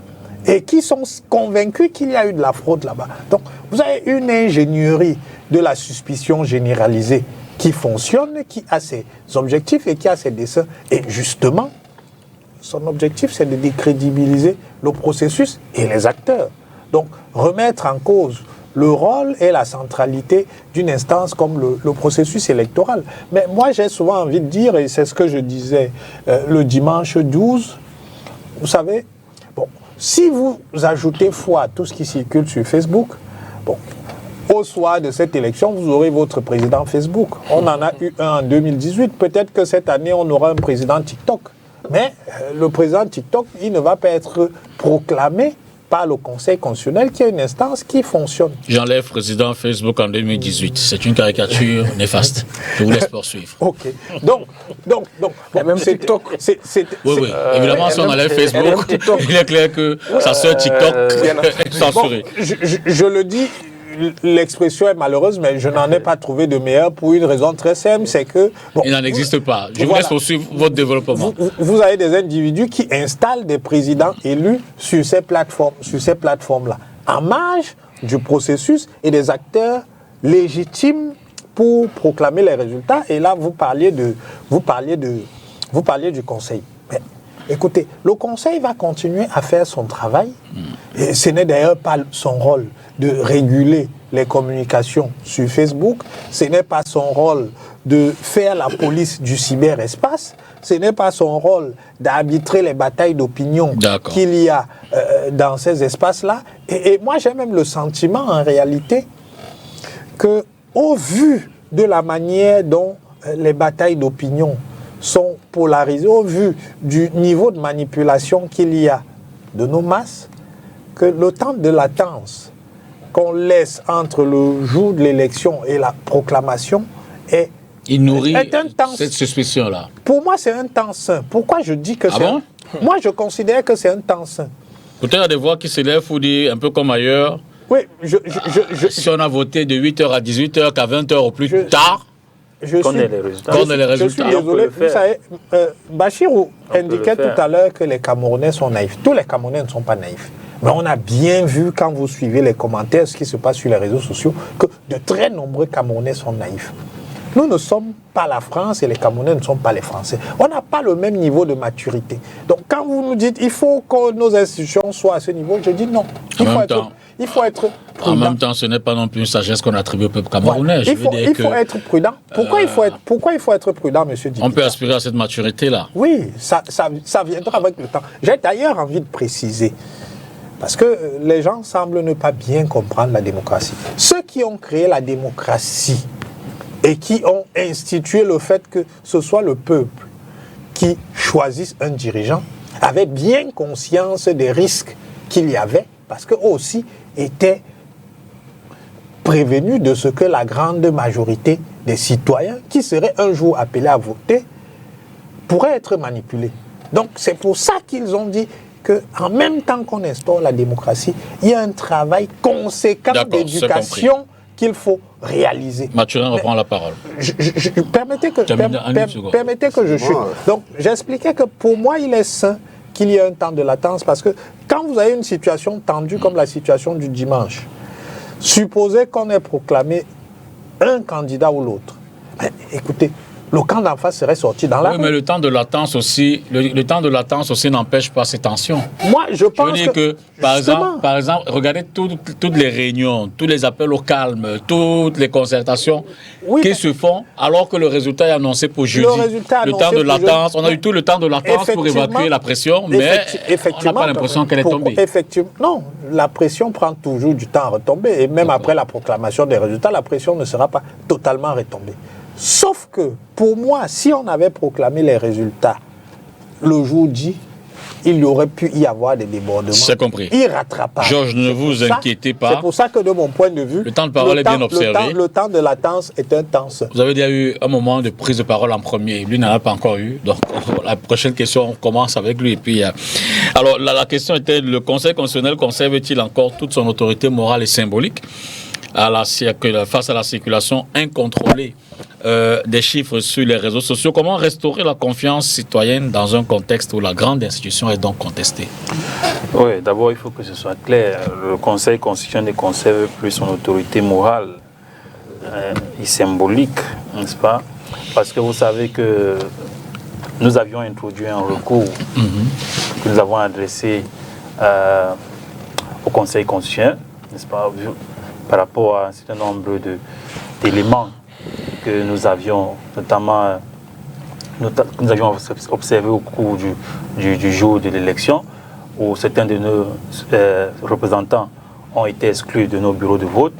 et qui sont convaincus qu'il y a eu de la fraude là-bas. Donc, vous avez une ingénierie de la suspicion généralisée qui fonctionne, qui a ses objectifs et qui a ses desseins. Et justement, son objectif, c'est de décrédibiliser le processus et les acteurs. Donc, remettre en cause le rôle et la centralité d'une instance comme le processus électoral. Mais moi, j'ai souvent envie de dire, et c'est ce que je disais le dimanche 12, vous savez, bon, si vous ajoutez foi à tout ce qui circule sur Facebook, bon, au soir de cette élection, vous aurez votre président Facebook. On en a eu un en 2018. Peut-être que cette année, on aura un président TikTok. Mais le président TikTok, il ne va pas être proclamé par le Conseil constitutionnel, qui est une instance qui fonctionne. J'enlève président Facebook en 2018. C'est une caricature néfaste. Je vous laisse poursuivre. Ok. Donc même TikTok. Oui. Évidemment, si on enlève Facebook, il est clair que sa sœur TikTok est censurée. Je le dis, l'expression est malheureuse, mais je n'en ai pas trouvé de meilleure pour une raison très simple, c'est que... Bon, il n'en existe pas. Je vous laisse poursuivre votre développement. Vous avez des individus qui installent des présidents élus sur ces plateformes-là, en marge du processus et des acteurs légitimes pour proclamer les résultats. Et là, vous parliez du Conseil. Mais, écoutez, le Conseil va continuer à faire son travail. Et ce n'est d'ailleurs pas son rôle de réguler les communications sur Facebook. Ce n'est pas son rôle de faire la police du cyberespace. Ce n'est pas son rôle d'arbitrer les batailles d'opinion qu'il y a dans ces espaces-là. Et moi, j'ai même le sentiment, en réalité, que au vu de la manière dont les batailles d'opinion sont polarisées, au vu du niveau de manipulation qu'il y a de nos masses, que le temps de latence qu'on laisse entre le jour de l'élection et la proclamation est un temps, cette suspicion-là. Pour moi, c'est un temps sain. Pourquoi je dis que c'est moi, je considère que c'est un temps sain. Peut-être il y a des voix qui s'élèvent pour dire, un peu comme ailleurs, si on a voté de 8h à 18h qu'à 20h au plus tard, qu'on ait les résultats. Je suis désolé, vous savez, Bachirou indiquait tout à l'heure que les Camerounais sont naïfs. Tous les Camerounais ne sont pas naïfs. Mais on a bien vu, quand vous suivez les commentaires, ce qui se passe sur les réseaux sociaux, que de très nombreux Camerounais sont naïfs. Nous ne sommes pas la France et les Camerounais ne sont pas les Français. On n'a pas le même niveau de maturité. Donc quand vous nous dites qu'il faut que nos institutions soient à ce niveau, je dis non. Il faut être prudent. En même temps, ce n'est pas non plus une sagesse qu'on attribue au peuple camerounais. Ouais. Il faut être prudent. Pourquoi il faut être prudent, monsieur Dibita? On peut aspirer à cette maturité-là. Oui, ça viendra avec le temps. J'ai d'ailleurs envie de préciser, parce que les gens semblent ne pas bien comprendre la démocratie. Ceux qui ont créé la démocratie et qui ont institué le fait que ce soit le peuple qui choisisse un dirigeant avaient bien conscience des risques qu'il y avait, parce qu'eux aussi étaient prévenus de ce que la grande majorité des citoyens qui seraient un jour appelés à voter pourraient être manipulés. Donc c'est pour ça qu'ils ont dit qu'en même temps qu'on instaure la démocratie, il y a un travail conséquent d'éducation qu'il faut réaliser. Mathurin reprend la parole. Permettez que je chute. Donc, j'expliquais que pour moi, il est sain qu'il y ait un temps de latence parce que quand vous avez une situation tendue comme la situation du dimanche, supposez qu'on ait proclamé un candidat ou l'autre. Écoutez, le camp d'en face serait sorti dans la rue. Mais le temps de latence aussi, le temps de latence aussi n'empêche pas ces tensions. Moi, je pense veux dire que par exemple, regardez toutes les réunions, tous les appels au calme, toutes les concertations qui se font alors que le résultat est annoncé pour jeudi. Le temps de latence, on a eu tout le temps de latence pour évacuer la pression, mais on n'a pas l'impression qu'elle est tombée. Effectivement, non, la pression prend toujours du temps à retomber et même après la proclamation des résultats, la pression ne sera pas totalement retombée. Sauf que, pour moi, si on avait proclamé les résultats le jour dit, il y aurait pu y avoir des débordements. C'est compris. Irrattrapables. Georges, ne vous inquiétez pas. C'est pour ça que, de mon point de vue, le temps de parole est bien observé. Le temps de latence est un temps seul. Vous avez déjà eu un moment de prise de parole en premier. Lui n'en a pas encore eu. Donc, la prochaine question, on commence avec lui. Et puis, alors, la question était, le Conseil constitutionnel conserve-t-il encore toute son autorité morale et symbolique face à la circulation incontrôlée des chiffres sur les réseaux sociaux? Comment restaurer la confiance citoyenne dans un contexte où la grande institution est donc contestée? Oui, d'abord, il faut que ce soit clair. Le Conseil constitutionnel ne conserve plus son autorité morale et symbolique, n'est-ce pas? Parce que vous savez que nous avions introduit un recours que nous avons adressé au Conseil constitutionnel, n'est-ce pas, par rapport à un certain nombre d'éléments que nous avions notamment nous avions observé au cours du jour de l'élection, où certains de nos représentants ont été exclus de nos bureaux de vote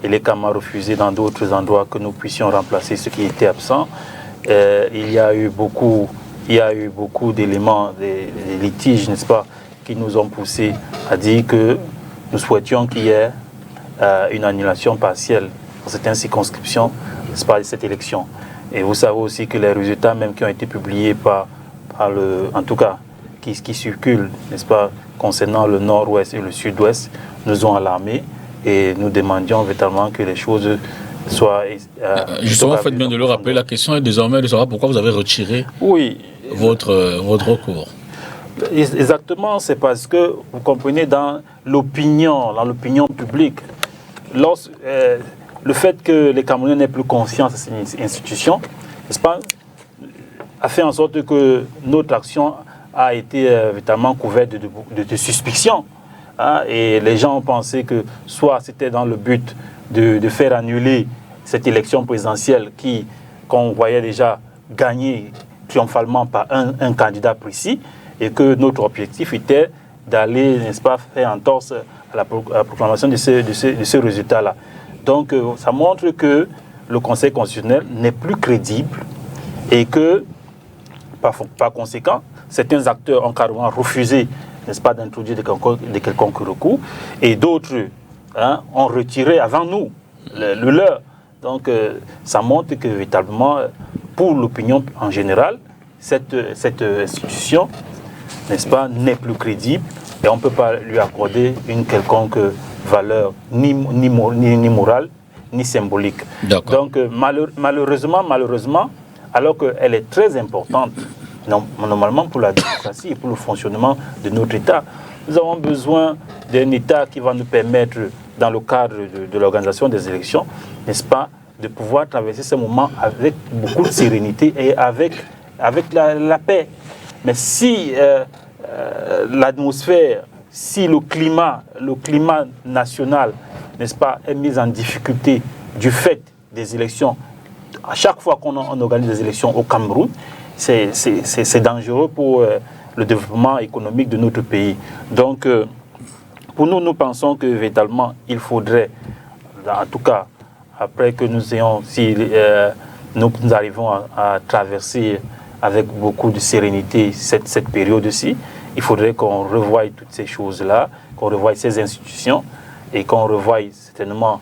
et les camarades refusé dans d'autres endroits que nous puissions remplacer ceux qui étaient absents. Il y a eu beaucoup d'éléments, des litiges, n'est-ce pas, qui nous ont poussés à dire que nous souhaitions qu'il y ait une annulation partielle dans certaines circonscriptions, n'est-ce pas, de cette élection. Et vous savez aussi que les résultats même qui ont été publiés en tout cas, qui circulent, n'est-ce pas, concernant le nord-ouest et le sud-ouest, nous ont alarmés et nous demandions véritablement que les choses soient... justement, faites bien de le rappeler, la question est désormais de savoir pourquoi vous avez retiré votre recours. Exactement, c'est parce que, vous comprenez, dans l'opinion publique, le fait que les Camerounais n'aient plus confiance à ces institutions, n'est-ce pas, a fait en sorte que notre action a été véritablement couverte de suspicions. Hein, et les gens ont pensé que soit c'était dans le but de faire annuler cette élection présidentielle qu'on voyait déjà gagner triomphalement par un candidat précis, et que notre objectif était d'aller, n'est-ce pas, faire entorse à la proclamation de ce résultat-là. Donc, ça montre que le Conseil constitutionnel n'est plus crédible et que, par conséquent, certains acteurs ont carrément refusé, n'est-ce pas, d'introduire de quelconques recours, et d'autres ont retiré avant nous le leur. Donc, ça montre que, véritablement, pour l'opinion en général, cette institution, n'est-ce pas, n'est plus crédible et on ne peut pas lui accorder une quelconque valeur ni morale ni symbolique. Donc malheureusement, alors qu'elle est très importante normalement pour la démocratie et pour le fonctionnement de notre État, nous avons besoin d'un État qui va nous permettre, dans le cadre de l'organisation des élections, n'est-ce pas, de pouvoir traverser ce moment avec beaucoup de sérénité et avec la paix. Mais si l'atmosphère, si le climat national, n'est-ce pas, est mis en difficulté du fait des élections, à chaque fois qu'on organise des élections au Cameroun, c'est dangereux pour le développement économique de notre pays. Donc, pour nous pensons que véritablement, il faudrait, en tout cas, après que nous arrivons à traverser avec beaucoup de sérénité cette période-ci, il faudrait qu'on revoie toutes ces choses-là, qu'on revoie ces institutions et qu'on revoie certainement,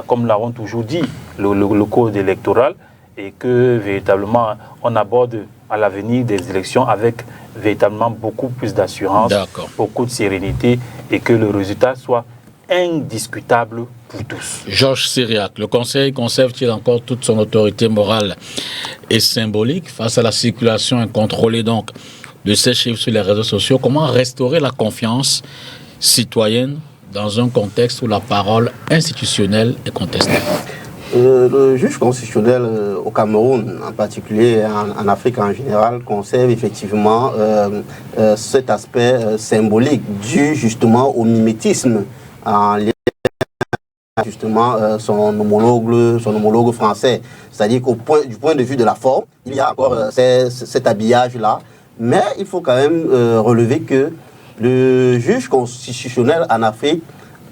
comme nous l'avons toujours dit, le code électoral et que véritablement on aborde à l'avenir des élections avec véritablement beaucoup plus d'assurance, beaucoup de sérénité et que le résultat soit indiscutable pour tous. Georges Siriac, le Conseil conserve-t-il encore toute son autorité morale et symbolique face à la circulation incontrôlée donc de ces chiffres sur les réseaux sociaux? Comment restaurer la confiance citoyenne dans un contexte où la parole institutionnelle est contestée? Le juge constitutionnel au Cameroun, en particulier en Afrique en général, conserve effectivement cet aspect symbolique dû justement au mimétisme en lien justement son homologue français. C'est-à-dire du point de vue de la forme, il y a encore cet habillage-là, mais il faut quand même relever que le juge constitutionnel en Afrique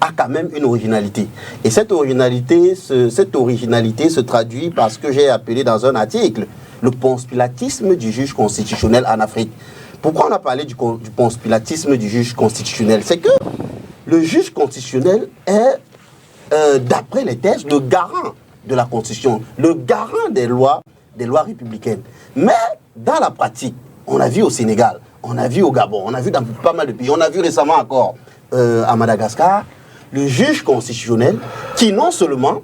a quand même une originalité. Et cette originalité se traduit par ce que j'ai appelé dans un article le ponce-pilatisme du juge constitutionnel en Afrique. Pourquoi on a parlé du ponce-pilatisme du juge constitutionnel? C'est que le juge constitutionnel est, d'après les textes, le garant de la Constitution, le garant des lois républicaines. Mais dans la pratique, on a vu au Sénégal, on a vu au Gabon, on a vu dans pas mal de pays, on a vu récemment encore à Madagascar, le juge constitutionnel qui non seulement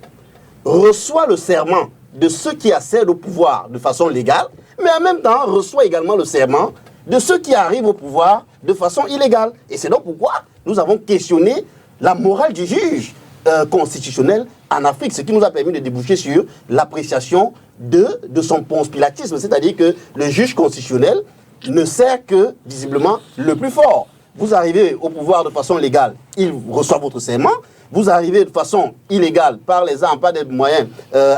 reçoit le serment de ceux qui accèdent au pouvoir de façon légale, mais en même temps reçoit également le serment de ceux qui arrivent au pouvoir de façon illégale. Et c'est donc pourquoi nous avons questionné la morale du juge constitutionnel en Afrique, ce qui nous a permis de déboucher sur l'appréciation de son ponce-pilatisme, c'est-à-dire que le juge constitutionnel ne sert que, visiblement, le plus fort. Vous arrivez au pouvoir de façon légale, il reçoit votre serment. Vous arrivez de façon illégale, par les armes, par des moyens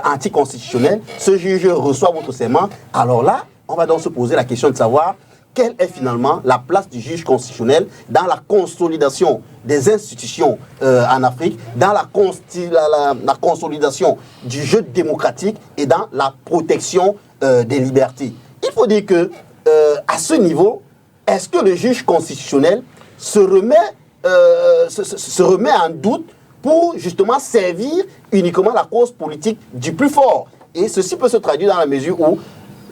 anticonstitutionnels, ce juge reçoit votre serment. Alors là, on va donc se poser la question de savoir quelle est finalement la place du juge constitutionnel dans la consolidation des institutions en Afrique, dans la consolidation du jeu démocratique et dans la protection des libertés. Il faut dire que à ce niveau, est-ce que le juge constitutionnel se remet en doute pour justement servir uniquement la cause politique du plus fort? Et ceci peut se traduire dans la mesure où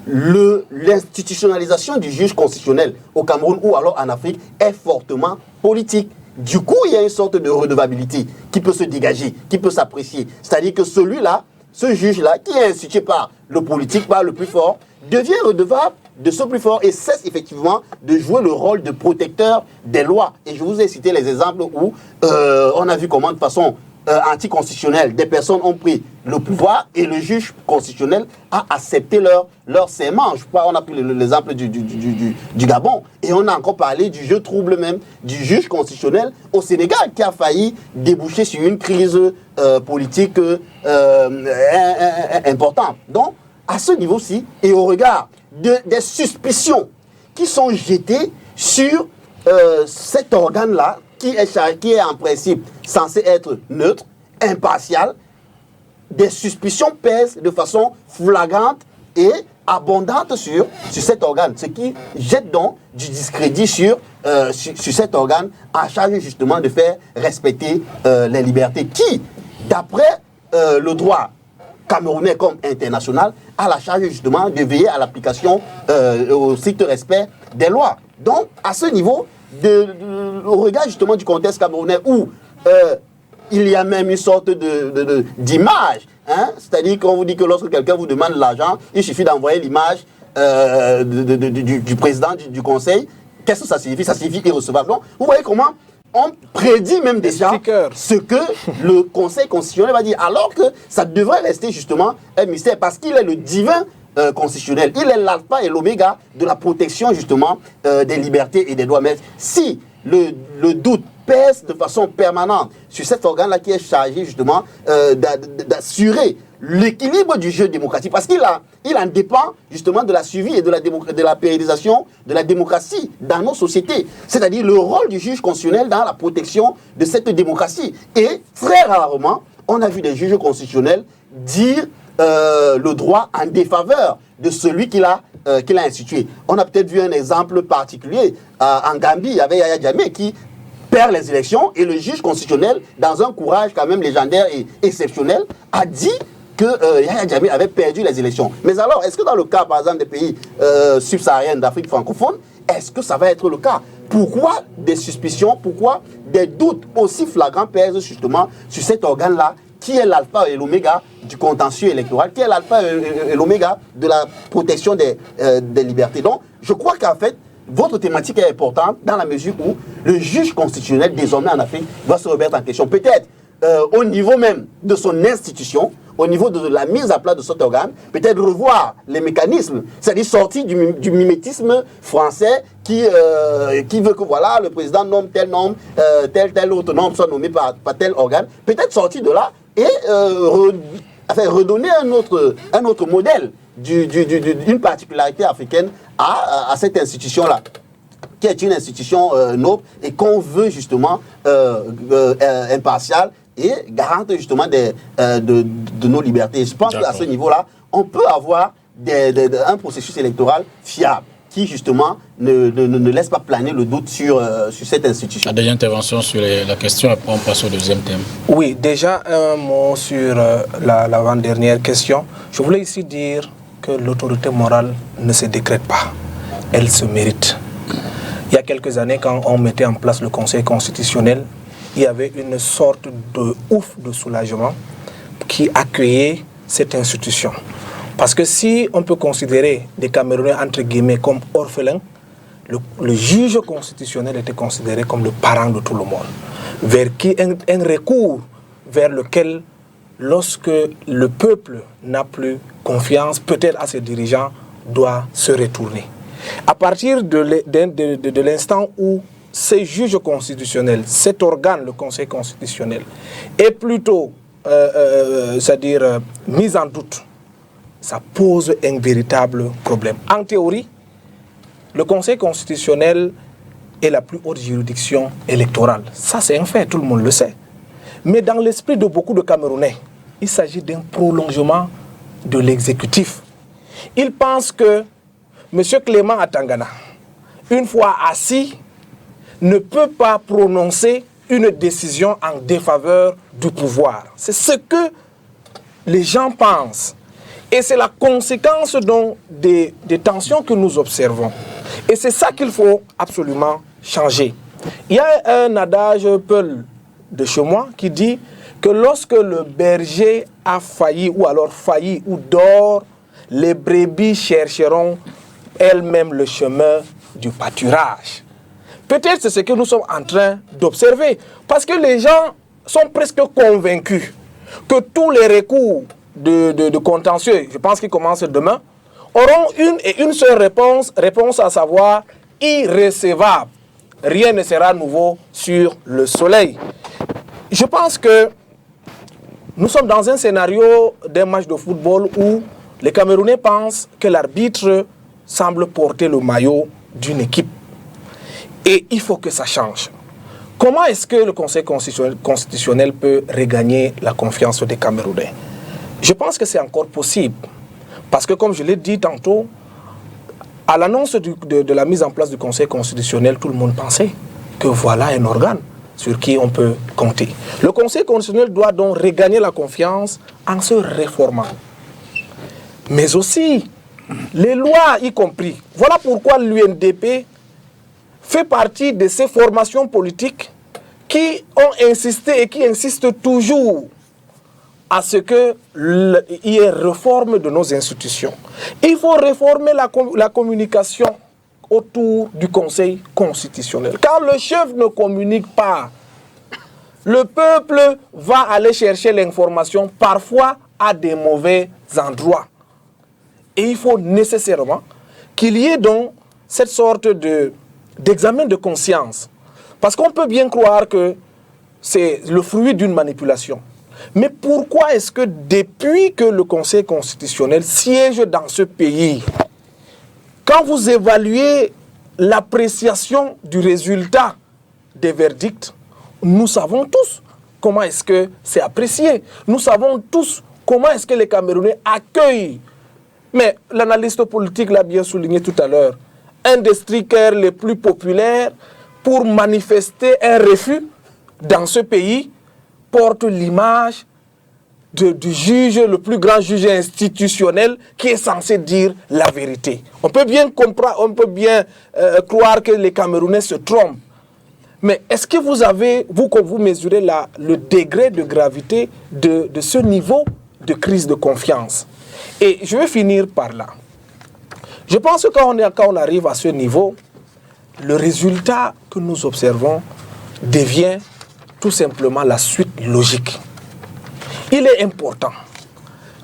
l'institutionnalisation du juge constitutionnel au Cameroun ou alors en Afrique est fortement politique. Du coup, il y a une sorte de redevabilité qui peut se dégager, qui peut s'apprécier. C'est-à-dire que celui-là, ce juge-là, qui est institué par le politique, par le plus fort, devient redevable de ce plus fort et cesse effectivement de jouer le rôle de protecteur des lois. Et je vous ai cité les exemples où on a vu comment de façon anticonstitutionnelle des personnes ont pris le pouvoir et le juge constitutionnel a accepté leur serment. Je crois qu'on a pris l'exemple du Gabon et on a encore parlé du jeu trouble même du juge constitutionnel au Sénégal qui a failli déboucher sur une crise politique importante. Donc, à ce niveau-ci, et au regard des suspicions qui sont jetées sur cet organe-là, qui est en principe censé être neutre, impartial, des suspicions pèsent de façon flagrante et abondante sur cet organe, ce qui jette donc du discrédit sur cet organe en charge justement de faire respecter les libertés qui, d'après le droit camerounais comme international, a la charge justement de veiller à l'application au strict respect des lois. Donc, à ce niveau, au regard justement du contexte camerounais où il y a même une sorte d'image, hein? C'est-à-dire qu'on vous dit que lorsque quelqu'un vous demande l'argent, il suffit d'envoyer l'image du président du conseil. Qu'est-ce que ça signifie? Ça signifie irrecevable. Donc, vous voyez comment on prédit même déjà ce que le Conseil constitutionnel va dire, alors que ça devrait rester justement un mystère, parce qu'il est le divin constitutionnel. Il est l'alpha et l'oméga de la protection justement des libertés et des droits. Mais si le doute pèse de façon permanente sur cet organe-là qui est chargé justement d'assurer l'équilibre du jeu démocratique, parce qu'il en dépend justement de la suivi et de la pérennisation de la démocratie dans nos sociétés. C'est-à-dire le rôle du juge constitutionnel dans la protection de cette démocratie. Et très rarement, on a vu des juges constitutionnels dire le droit en défaveur de celui qu'il a institué. On a peut-être vu un exemple particulier en Gambie, il y avait Yahya Jammeh qui perd les élections et le juge constitutionnel, dans un courage quand même légendaire et exceptionnel, a dit que Yahya Jammeh avait perdu les élections. Mais alors, est-ce que dans le cas, par exemple, des pays subsahariens d'Afrique francophone, est-ce que ça va être le cas? pourquoi des suspicions, pourquoi des doutes aussi flagrants pèsent justement sur cet organe-là, qui est l'alpha et l'oméga du contentieux électoral, qui est l'alpha et l'oméga de la protection des libertés. Donc, je crois qu'en fait, votre thématique est importante dans la mesure où le juge constitutionnel, désormais en Afrique, doit se remettre en question. Peut-être au niveau même de son institution, au niveau de la mise à plat de cet organe, peut-être revoir les mécanismes, c'est-à-dire sortir du mimétisme français qui veut que voilà, le président nomme tel autre nombre soit nommé par tel organe. Peut-être sortir de là et redonner un autre modèle d'une particularité africaine à cette institution-là, qui est une institution noble et qu'on veut justement impartiale et garante justement de nos libertés. Je pense qu'à ce niveau-là, on peut avoir un processus électoral fiable qui justement ne laisse pas planer le doute sur cette institution. La dernière intervention sur la question, après on passe au deuxième thème. Oui, déjà un mot sur l'avant-dernière question. Je voulais ici dire que l'autorité morale ne se décrète pas, elle se mérite. Il y a quelques années, quand on mettait en place le Conseil constitutionnel, il y avait une sorte de ouf de soulagement qui accueillait cette institution. Parce que si on peut considérer les Camerounais entre guillemets comme orphelins, le juge constitutionnel était considéré comme le parent de tout le monde, vers qui un recours vers lequel, lorsque le peuple n'a plus confiance, peut-être à ses dirigeants, doit se retourner. À partir de l'instant où ces juges constitutionnels, cet organe, le Conseil constitutionnel, est plutôt, c'est-à-dire mis en doute, ça pose un véritable problème. En théorie, le Conseil constitutionnel est la plus haute juridiction électorale. Ça, c'est un fait, tout le monde le sait. Mais dans l'esprit de beaucoup de Camerounais, il s'agit d'un prolongement de l'exécutif. Ils pensent que M. Clément Atangana, une fois assis, ne peut pas prononcer une décision en défaveur du pouvoir. C'est ce que les gens pensent. Et c'est la conséquence donc des tensions que nous observons. Et c'est ça qu'il faut absolument changer. Il y a un adage Peul de chez moi qui dit que lorsque le berger a failli ou alors failli ou dort, les brebis chercheront elles-mêmes le chemin du pâturage. Peut-être c'est ce que nous sommes en train d'observer. Parce que les gens sont presque convaincus que tous les recours de contentieux, je pense qu'ils commencent demain, auront une seule réponse à savoir irrécevable. Rien ne sera nouveau sur le soleil. Je pense que nous sommes dans un scénario d'un match de football où les Camerounais pensent que l'arbitre semble porter le maillot d'une équipe. Et il faut que ça change. Comment est-ce que le Conseil constitutionnel peut regagner la confiance des Camerounais? Je pense que c'est encore possible. Parce que comme je l'ai dit tantôt, à l'annonce de la mise en place du Conseil constitutionnel, tout le monde pensait que voilà un organe sur qui on peut compter. Le Conseil constitutionnel doit donc regagner la confiance en se réformant. Mais aussi, les lois y compris. Voilà pourquoi l'UNDP fait partie de ces formations politiques qui ont insisté et qui insistent toujours à ce qu'il y ait réforme de nos institutions. Il faut réformer la communication autour du Conseil constitutionnel. Quand le chef ne communique pas, le peuple va aller chercher l'information parfois à des mauvais endroits. Et il faut nécessairement qu'il y ait donc cette sorte d'examen de conscience. Parce qu'on peut bien croire que c'est le fruit d'une manipulation. Mais pourquoi est-ce que depuis que le Conseil constitutionnel siège dans ce pays, quand vous évaluez l'appréciation du résultat des verdicts, nous savons tous comment est-ce que c'est apprécié. Nous savons tous comment est-ce que les Camerounais accueillent. Mais l'analyste politique l'a bien souligné tout à l'heure. Un des streakers les plus populaires pour manifester un refus dans ce pays porte l'image du juge, le plus grand juge institutionnel qui est censé dire la vérité. On peut bien comprendre, on peut bien croire que les Camerounais se trompent. Mais est-ce que quand vous mesurez le degré de gravité de ce niveau de crise de confiance? Et je vais finir par là. Je pense que quand on arrive à ce niveau, le résultat que nous observons devient tout simplement la suite logique. Il est important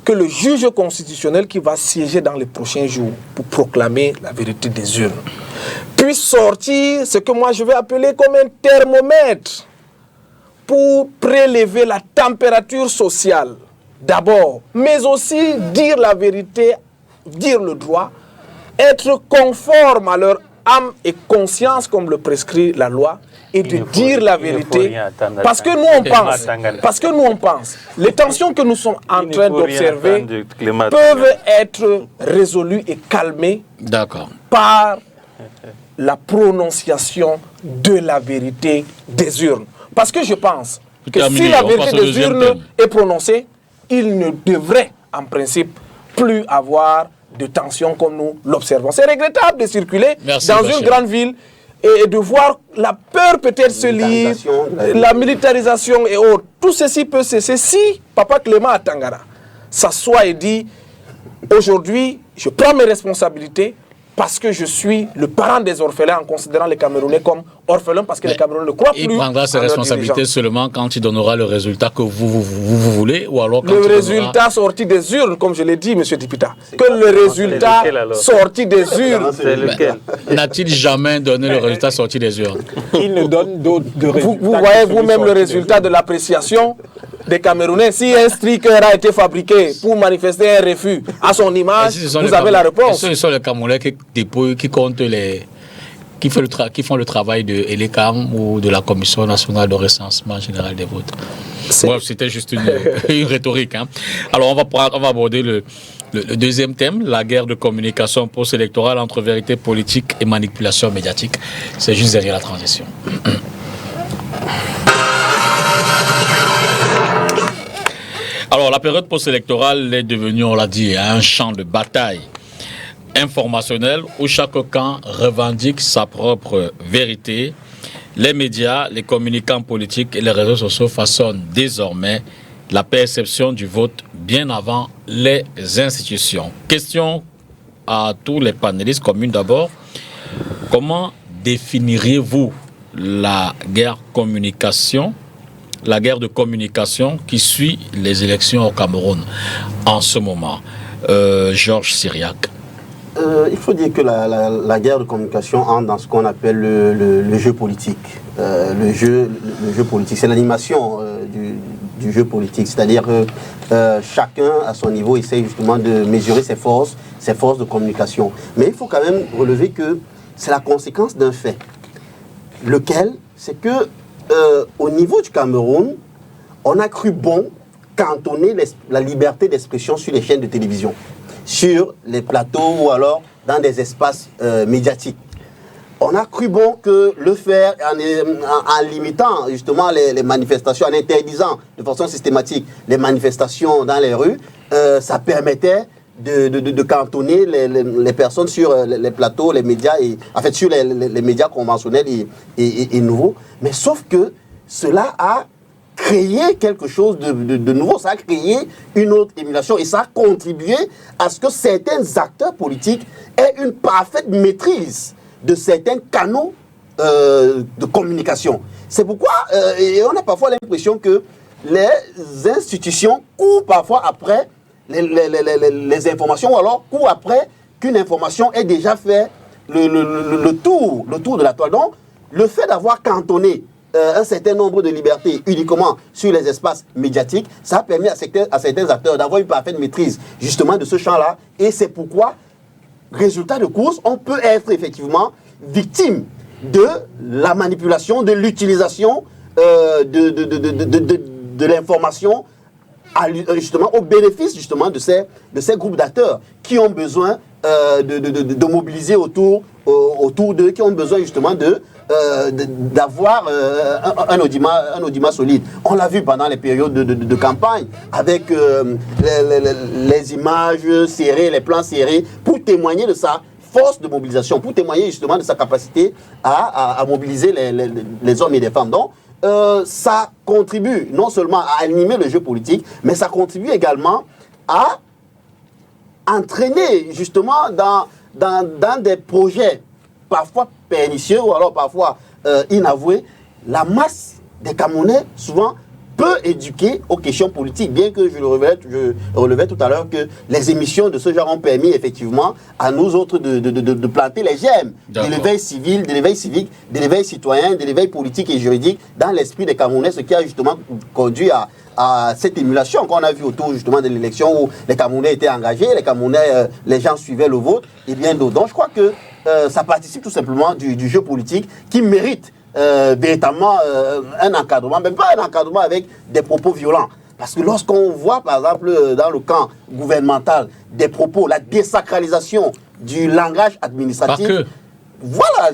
que le juge constitutionnel qui va siéger dans les prochains jours pour proclamer la vérité des urnes puisse sortir ce que moi je vais appeler comme un thermomètre pour prélever la température sociale d'abord, mais aussi dire la vérité, dire le droit, être conforme à leur âme et conscience comme le prescrit la loi, et de dire la vérité, parce que nous on pense, les tensions que nous sommes en train d'observer peuvent être résolues et calmées par la prononciation de la vérité des urnes. Parce que je pense que si la vérité des urnes est prononcée, il ne devrait en principe plus avoir de tensions comme nous l'observons. C'est regrettable de circuler dans une grande ville et de voir la peur peut-être se lire, la militarisation et autres. Tout ceci peut cesser si Papa Clément à Tangara s'assoit et dit « Aujourd'hui, je prends mes responsabilités parce que je suis le parent des orphelins en considérant les Camerounais comme orphelins parce que les Camerounais ne croient plus. » Il prendra ses responsabilités seulement quand il donnera le résultat que vous voulez ou alors quand le résultat sorti des urnes, comme je l'ai dit, M. Dipita. Que le résultat sorti des urnes. N'a-t-il jamais donné le résultat sorti des urnes? Il ne donne d'autres résultats. Vous voyez vous-même le résultat de l'appréciation des Camerounais. Si un sticker a été fabriqué pour manifester un refus à son image, vous avez la réponse. Ce sont les Camerounais qui comptent qui font le travail de l'ECAM ou de la Commission nationale de recensement général des votes. Bref, c'était juste une rhétorique. Hein. Alors, on va aborder le deuxième thème, la guerre de communication post-électorale entre vérité politique et manipulation médiatique. C'est juste derrière la transition. Alors, la période post-électorale est devenue, on l'a dit, un champ de bataille informationnel où chaque camp revendique sa propre vérité. Les médias, les communicants politiques et les réseaux sociaux façonnent désormais la perception du vote bien avant les institutions. Question à tous les panélistes communes d'abord. Comment définiriez-vous la guerre de communication qui suit les élections au Cameroun en ce moment? Georges Syriac. Il faut dire que la guerre de communication entre dans ce qu'on appelle le jeu politique. Le jeu politique, c'est l'animation du jeu politique. C'est-à-dire que chacun, à son niveau, essaie justement de mesurer ses forces de communication. Mais il faut quand même relever que c'est la conséquence d'un fait. Lequel, c'est que au niveau du Cameroun, on a cru bon cantonner la liberté d'expression sur les chaînes de télévision, sur les plateaux ou alors dans des espaces médiatiques. On a cru bon que le faire en limitant justement les manifestations, en interdisant de façon systématique les manifestations dans les rues, ça permettait de cantonner les personnes sur les plateaux, les médias, en fait sur les médias conventionnels et nouveaux. Mais sauf que cela a créé quelque chose de nouveau, ça a créé une autre émulation et ça a contribué à ce que certains acteurs politiques aient une parfaite maîtrise de certains canaux de communication. C'est pourquoi et on a parfois l'impression que les institutions courent parfois après les informations ou alors courent après qu'une information ait déjà fait le tour de la toile. Donc, le fait d'avoir cantonné un certain nombre de libertés uniquement sur les espaces médiatiques, ça a permis à certains acteurs d'avoir une parfaite maîtrise justement de ce champ-là. Et c'est pourquoi, résultat de course, on peut être effectivement victime de la manipulation, de l'utilisation de l'information justement au bénéfice justement de ces groupes d'acteurs qui ont besoin de mobiliser autour autour d'eux qui ont besoin justement d'avoir un audimat solide. On l'a vu pendant les périodes de campagne avec les images serrées, les plans serrés, pour témoigner de sa force de mobilisation, pour témoigner justement de sa capacité à mobiliser les hommes et les femmes. Donc, ça contribue non seulement à animer le jeu politique, mais ça contribue également à entraîner justement dans des projets parfois pernicieux ou alors parfois inavoués. La masse des Camerounais souvent peut éduquer aux questions politiques, bien que je relevais tout à l'heure que les émissions de ce genre ont permis effectivement à nous autres de planter les germes de l'éveil civil, de l'éveil civique, de l'éveil citoyen, de l'éveil politique et juridique dans l'esprit des Camerounais, ce qui a justement conduit à cette émulation qu'on a vu autour justement de l'élection où les Camerounais étaient engagés, les Camerounais, les gens suivaient le vote et bien d'autres. Donc je crois que ça participe tout simplement du jeu politique qui mérite véritablement un encadrement, même pas un encadrement avec des propos violents. Parce que lorsqu'on voit, par exemple, dans le camp gouvernemental, des propos, la désacralisation du langage administratif. Pas que. Voilà,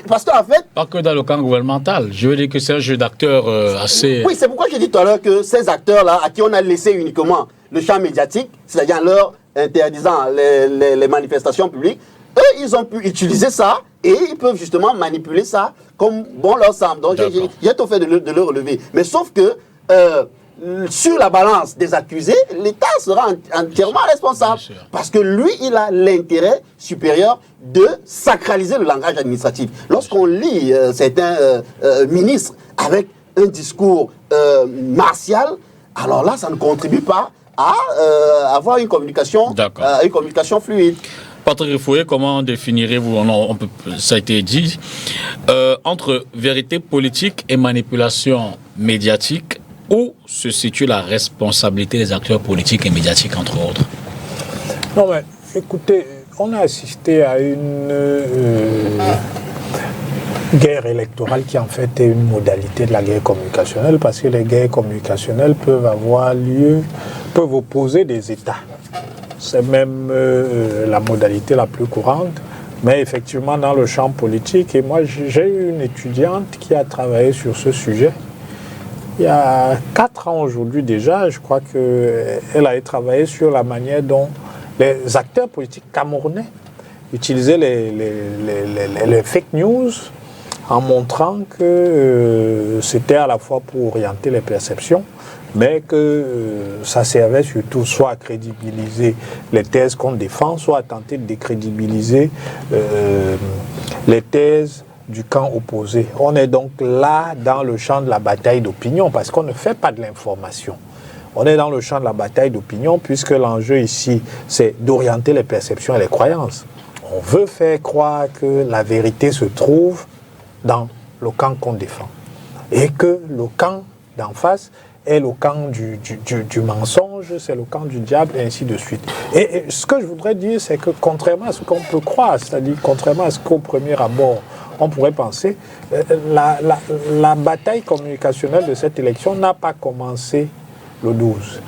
parce qu'en fait... Pas que dans le camp gouvernemental. Je veux dire que c'est un jeu d'acteurs assez... Oui, c'est pourquoi j'ai dit tout à l'heure que ces acteurs-là, à qui on a laissé uniquement le champ médiatique, c'est-à-dire leur interdisant les manifestations publiques, eux, ils ont pu utiliser ça et ils peuvent justement manipuler ça comme bon leur semble. Donc, j'ai tout fait de le relever. Mais sauf que sur la balance des accusés, l'État sera entièrement responsable. Parce que lui, il a l'intérêt supérieur de sacraliser le langage administratif. Lorsqu'on lit certains ministres avec un discours martial, alors là, ça ne contribue pas à avoir une communication fluide. Patrick Refoué, comment définirez-vous, ça a été dit, entre vérité politique et manipulation médiatique, où se situe la responsabilité des acteurs politiques et médiatiques, entre autres? Non, mais écoutez, on a assisté à une guerre électorale qui en fait est une modalité de la guerre communicationnelle, parce que les guerres communicationnelles peuvent avoir lieu, peuvent opposer des États. C'est même la modalité la plus courante, mais effectivement dans le champ politique, et moi j'ai eu une étudiante qui a travaillé sur ce sujet. Il y a 4 ans aujourd'hui déjà, je crois qu'elle a travaillé sur la manière dont les acteurs politiques camerounais utilisaient les fake news en montrant que c'était à la fois pour orienter les perceptions, mais que ça servait surtout soit à crédibiliser les thèses qu'on défend, soit à tenter de décrédibiliser les thèses du camp opposé. On est donc là dans le champ de la bataille d'opinion, parce qu'on ne fait pas de l'information. On est dans le champ de la bataille d'opinion, puisque l'enjeu ici, c'est d'orienter les perceptions et les croyances. On veut faire croire que la vérité se trouve dans le camp qu'on défend, et que le camp d'en face est le camp du mensonge, c'est le camp du diable, et ainsi de suite. Et ce que je voudrais dire, c'est que contrairement à ce qu'on peut croire, c'est-à-dire contrairement à ce qu'au premier abord, on pourrait penser, la bataille communicationnelle de cette élection n'a pas commencé le 12.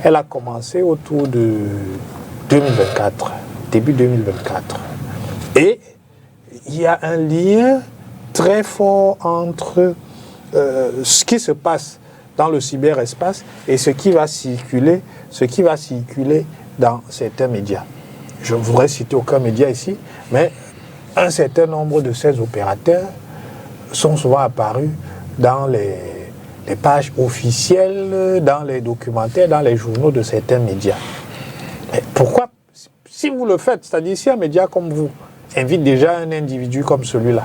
Elle a commencé autour de 2024, début 2024. Et il y a un lien très fort entre ce qui se passe dans le cyberespace et ce qui va circuler dans certains médias. Je ne voudrais citer aucun média ici, mais un certain nombre de ces opérateurs sont souvent apparus dans les pages officielles, dans les documentaires, dans les journaux de certains médias. Mais pourquoi? Si vous le faites, c'est-à-dire si un média comme vous invite déjà un individu comme celui-là,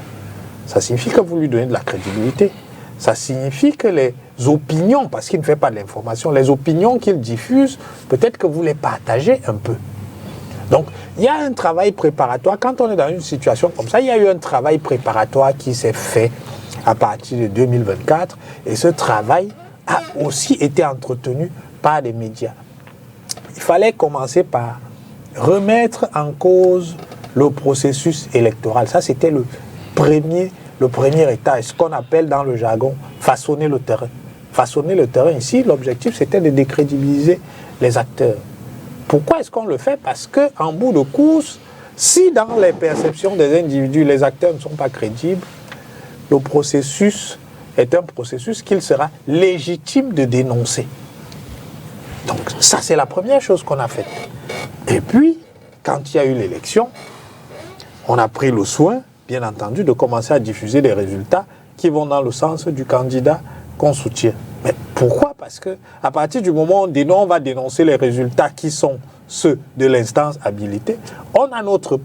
ça signifie que vous lui donnez de la crédibilité. Ça signifie que les opinions, parce qu'il ne fait pas de l'information, les opinions qu'il diffuse, peut-être que vous les partagez un peu. Donc, il y a un travail préparatoire. Quand on est dans une situation comme ça, il y a eu un travail préparatoire qui s'est fait à partir de 2024. Et ce travail a aussi été entretenu par des médias. Il fallait commencer par remettre en cause le processus électoral. Ça, c'était le premier état, ce qu'on appelle dans le jargon façonner le terrain. Façonner le terrain ici, l'objectif c'était de décrédibiliser les acteurs. Pourquoi est-ce qu'on le fait? Parce qu'en bout de course, Si dans les perceptions des individus, les acteurs ne sont pas crédibles, le processus est un processus qu'il sera légitime de dénoncer. Donc ça, c'est la première chose qu'on a faite. Et puis, quand il y a eu l'élection, on a pris le soin, bien entendu, de commencer à diffuser des résultats qui vont dans le sens du candidat qu'on soutient. Mais pourquoi? Parce qu'à partir du moment où on va dénoncer les résultats qui sont ceux de l'instance habilitée, on a notre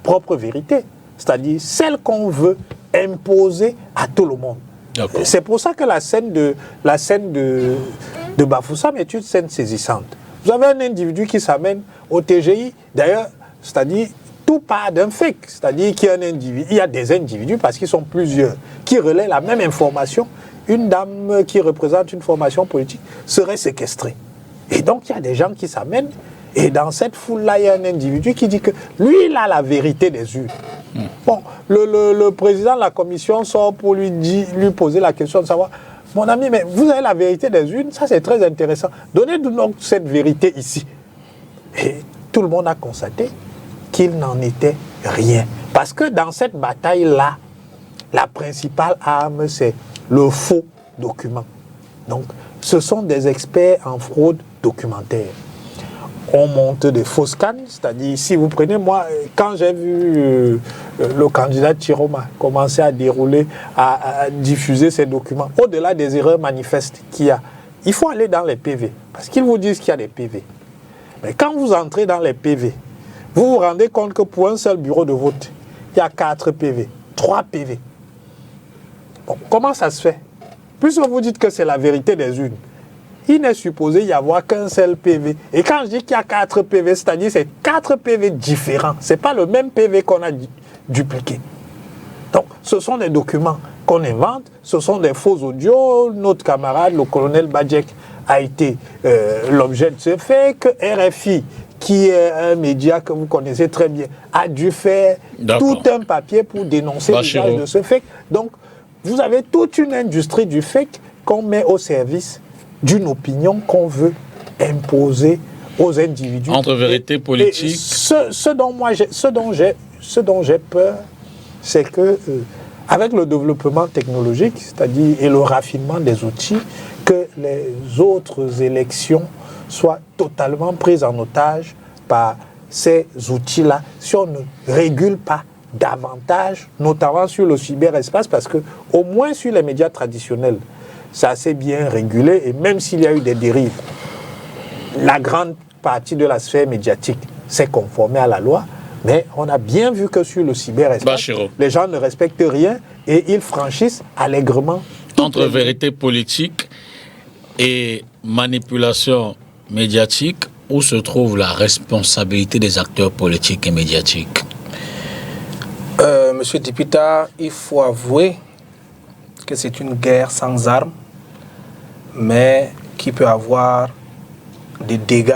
propre vérité, c'est-à-dire celle qu'on veut imposer à tout le monde. C'est pour ça que la scène de Bafoussam est une scène saisissante. Vous avez un individu qui s'amène au TGI, d'ailleurs, c'est-à-dire tout part d'un fake, c'est-à-dire qu'il y a des individus, parce qu'ils sont plusieurs, qui relaient la même information. Une dame qui représente une formation politique serait séquestrée. Et donc, il y a des gens qui s'amènent, et dans cette foule-là, il y a un individu qui dit que lui, il a la vérité des urnes. Bon, le président de la commission sort pour lui poser la question de savoir, mon ami, mais vous avez la vérité des urnes, ça c'est très intéressant. Donnez-nous donc cette vérité ici. Et tout le monde a constaté qu'il n'en était rien. Parce que dans cette bataille-là, la principale arme, c'est le faux document. Donc, ce sont des experts en fraude documentaire. On monte des fausses cannes, c'est-à-dire, si vous prenez, moi, quand j'ai vu le candidat Chiroma commencer à dérouler, à diffuser ces documents, au-delà des erreurs manifestes qu'il y a, il faut aller dans les PV, parce qu'ils vous disent qu'il y a des PV. Mais quand vous entrez dans les PV, vous vous rendez compte que pour un seul bureau de vote, il y a 4 PV, 3 PV. Bon, comment ça se fait? Puisque vous dites que c'est la vérité des urnes, il n'est supposé y avoir qu'un seul PV. Et quand je dis qu'il y a 4 PV, c'est-à-dire c'est 4 PV différents. Ce n'est pas le même PV qu'on a dupliqué. Donc, ce sont des documents qu'on invente, ce sont des faux audios. Notre camarade, le colonel Badjek, a été l'objet de ce fait, que RFI, qui est un média que vous connaissez très bien, a dû faire tout un papier pour dénoncer l'usage de ce fait. Donc, vous avez toute une industrie du fake qu'on met au service d'une opinion qu'on veut imposer aux individus. Entre vérité politique. Ce dont j'ai peur, c'est que avec le développement technologique, c'est-à-dire et le raffinement des outils, que les autres élections soient totalement prises en otage par ces outils-là, si on ne régule pas davantage, notamment sur le cyberespace, parce que au moins sur les médias traditionnels, c'est assez bien régulé, et même s'il y a eu des dérives, la grande partie de la sphère médiatique s'est conformée à la loi, mais on a bien vu que sur le cyberespace, les gens ne respectent rien et ils franchissent allègrement. Entre vérité politique et manipulation médiatique, où se trouve la responsabilité des acteurs politiques et médiatiques? Monsieur Dipita, il faut avouer que c'est une guerre sans armes, mais qui peut avoir des dégâts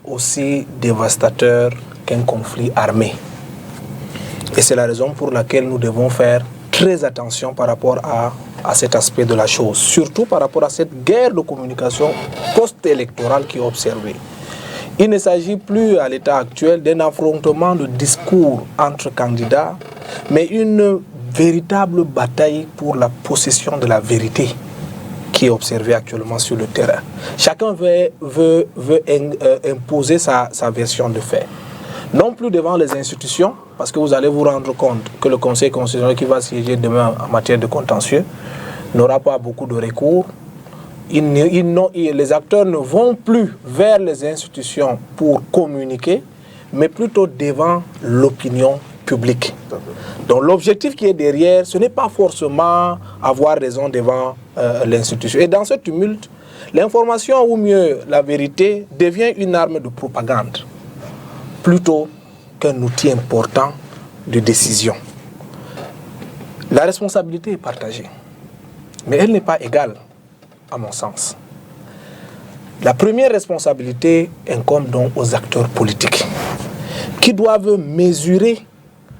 aussi dévastateurs qu'un conflit armé. Et c'est la raison pour laquelle nous devons faire très attention par rapport à cet aspect de la chose, surtout par rapport à cette guerre de communication post-électorale qui est observée. Il ne s'agit plus à l'état actuel d'un affrontement de discours entre candidats, mais une véritable bataille pour la possession de la vérité qui est observée actuellement sur le terrain. Chacun veut imposer sa version de fait. Non plus devant les institutions, parce que vous allez vous rendre compte que le Conseil constitutionnel qui va siéger demain en matière de contentieux n'aura pas beaucoup de recours. Les acteurs ne vont plus vers les institutions pour communiquer, mais plutôt devant l'opinion publique. Donc l'objectif qui est derrière, ce n'est pas forcément avoir raison devant l'institution. Et dans ce tumulte, l'information, ou mieux la vérité, devient une arme de propagande, plutôt qu'un outil important de décision. La responsabilité est partagée, mais elle n'est pas égale, à mon sens. La première responsabilité incombe donc aux acteurs politiques, qui doivent mesurer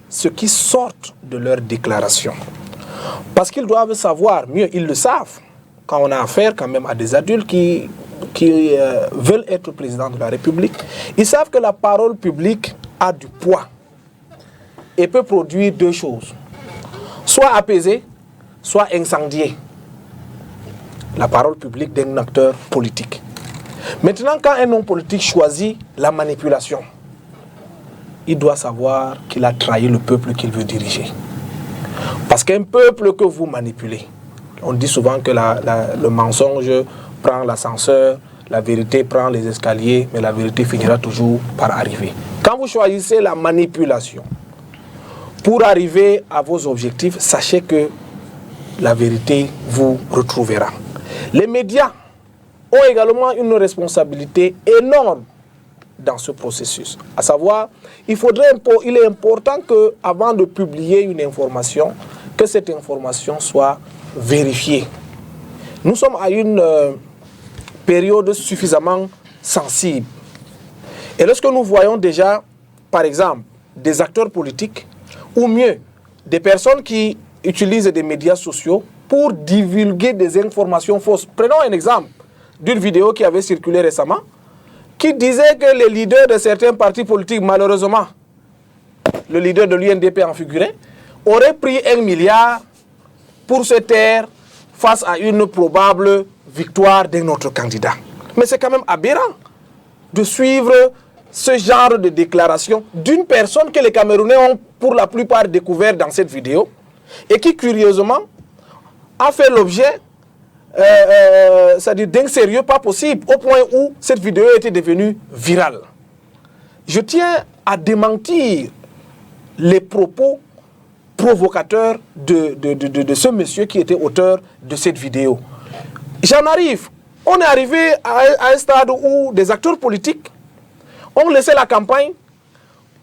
ce qui sort de leurs déclarations. Parce qu'ils doivent savoir, mieux ils le savent, quand on a affaire quand même à des adultes qui veulent être président de la République, ils savent que la parole publique a du poids et peut produire deux choses. Soit apaiser, soit incendier la parole publique d'un acteur politique. Maintenant, quand un homme politique choisit la manipulation, il doit savoir qu'il a trahi le peuple qu'il veut diriger. Parce qu'un peuple que vous manipulez, on dit souvent que le mensonge prend l'ascenseur, la vérité prend les escaliers, mais la vérité finira toujours par arriver. Quand vous choisissez la manipulation pour arriver à vos objectifs, sachez que la vérité vous retrouvera. Les médias ont également une responsabilité énorme dans ce processus. À savoir, il est important qu'avant de publier une information, que cette information soit vérifiée. Nous sommes à une période suffisamment sensible. Et lorsque nous voyons déjà, par exemple, des acteurs politiques, ou mieux, des personnes qui utilisent des médias sociaux pour divulguer des informations fausses. Prenons un exemple d'une vidéo qui avait circulé récemment, qui disait que les leaders de certains partis politiques, malheureusement, le leader de l'UNDP en figurait, aurait pris 1 milliard pour se taire face à une probable victoire d'un autre candidat. Mais c'est quand même aberrant de suivre ce genre de déclaration d'une personne que les Camerounais ont pour la plupart découvert dans cette vidéo et qui, curieusement, a fait l'objet c'est-à-dire d'un sérieux pas possible, au point où cette vidéo était devenue virale. Je tiens à démentir les propos provocateurs de ce monsieur qui était auteur de cette vidéo. On est arrivé à un stade où des acteurs politiques ont laissé la campagne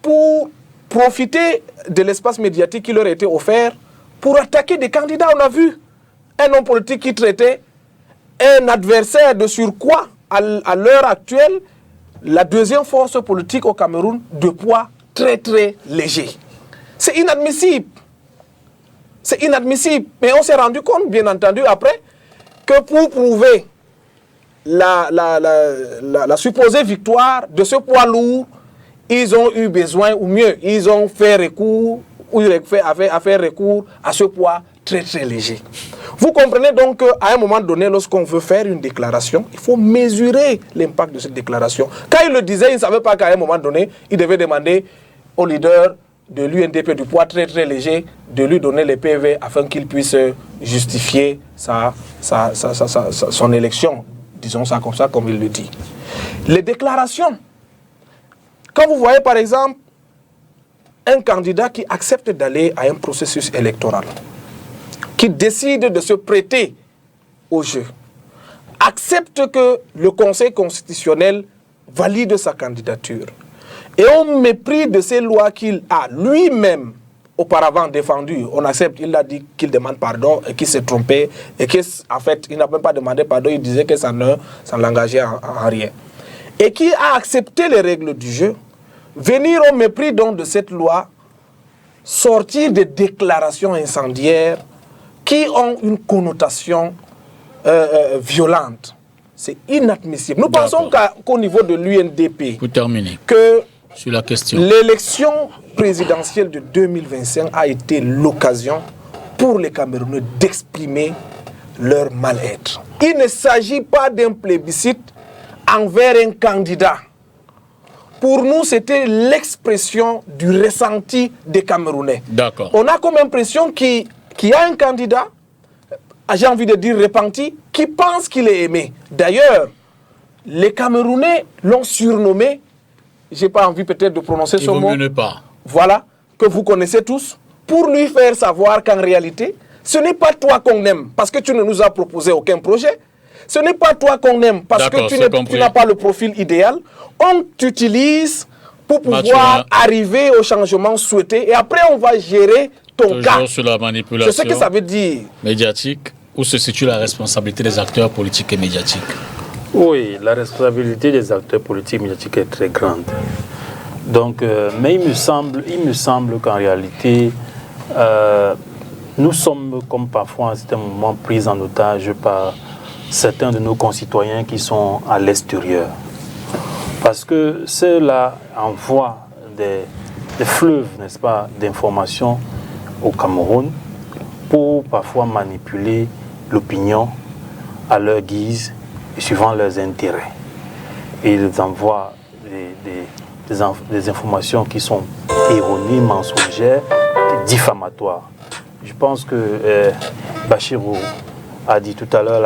pour profiter de l'espace médiatique qui leur était offert pour attaquer des candidats. On a vu un homme politique qui traitait un adversaire de surcroît, à l'heure actuelle, la deuxième force politique au Cameroun, de poids très très léger. C'est inadmissible. C'est inadmissible. Mais on s'est rendu compte, bien entendu, après, que pour prouver la supposée victoire de ce poids lourd, ils ont eu besoin, ou mieux, ils ont fait recours, ou à faire recours à ce poids très très léger. Vous comprenez donc qu'à un moment donné, lorsqu'on veut faire une déclaration, il faut mesurer l'impact de cette déclaration. Quand il le disait, il ne savait pas qu'à un moment donné, il devait demander au leader de l'UNDP du poids très très léger de lui donner les PV afin qu'il puisse justifier son élection. Disons ça comme ça, comme il le dit. Les déclarations. Quand vous voyez par exemple un candidat qui accepte d'aller à un processus électoral, qui décide de se prêter au jeu, accepte que le Conseil constitutionnel valide sa candidature, et au mépris de ces lois qu'il a lui-même auparavant défendues, on accepte, il a dit qu'il demande pardon et qu'il s'est trompé, et qu'en fait, il n'a même pas demandé pardon, il disait que ça ne l'engageait en rien. Et qui a accepté les règles du jeu, venir au mépris donc de cette loi, sortir des déclarations incendiaires qui ont une connotation violente. C'est inadmissible. Nous pensons qu'au niveau de l'UNDP, pour terminer, que sur la question, l'élection présidentielle de 2025 a été l'occasion pour les Camerounais d'exprimer leur mal-être. Il ne s'agit pas d'un plébiscite envers un candidat. Pour nous, c'était l'expression du ressenti des Camerounais. D'accord. On a comme impression qu'il y a un candidat, j'ai envie de dire repenti, qui pense qu'il est aimé. D'ailleurs, les Camerounais l'ont surnommé, je n'ai pas envie peut-être de prononcer ce mot. Ne pas. Voilà, que vous connaissez tous, pour lui faire savoir qu'en réalité, ce n'est pas toi qu'on aime, parce que tu ne nous as proposé aucun projet. Ce n'est pas toi qu'on aime, parce que tu n'as pas le profil idéal. On t'utilise pour pouvoir arriver au changement souhaité, et après on va gérer ton cas. Sur la manipulation. C'est ce que ça veut dire. Médiatique, où se situe la responsabilité des acteurs politiques et médiatiques? Oui, la responsabilité des acteurs politiques et médiatiques est très grande. Donc, mais il me semble qu'en réalité, nous sommes comme parfois à un certain moment pris en otage par certains de nos concitoyens qui sont à l'extérieur. Parce que ceux-là envoient des fleuves, n'est-ce pas, d'informations au Cameroun pour parfois manipuler l'opinion à leur guise et suivant leurs intérêts. Et ils envoient des informations qui sont erronées, mensongères, diffamatoires. Je pense que Bachirou a dit tout à l'heure,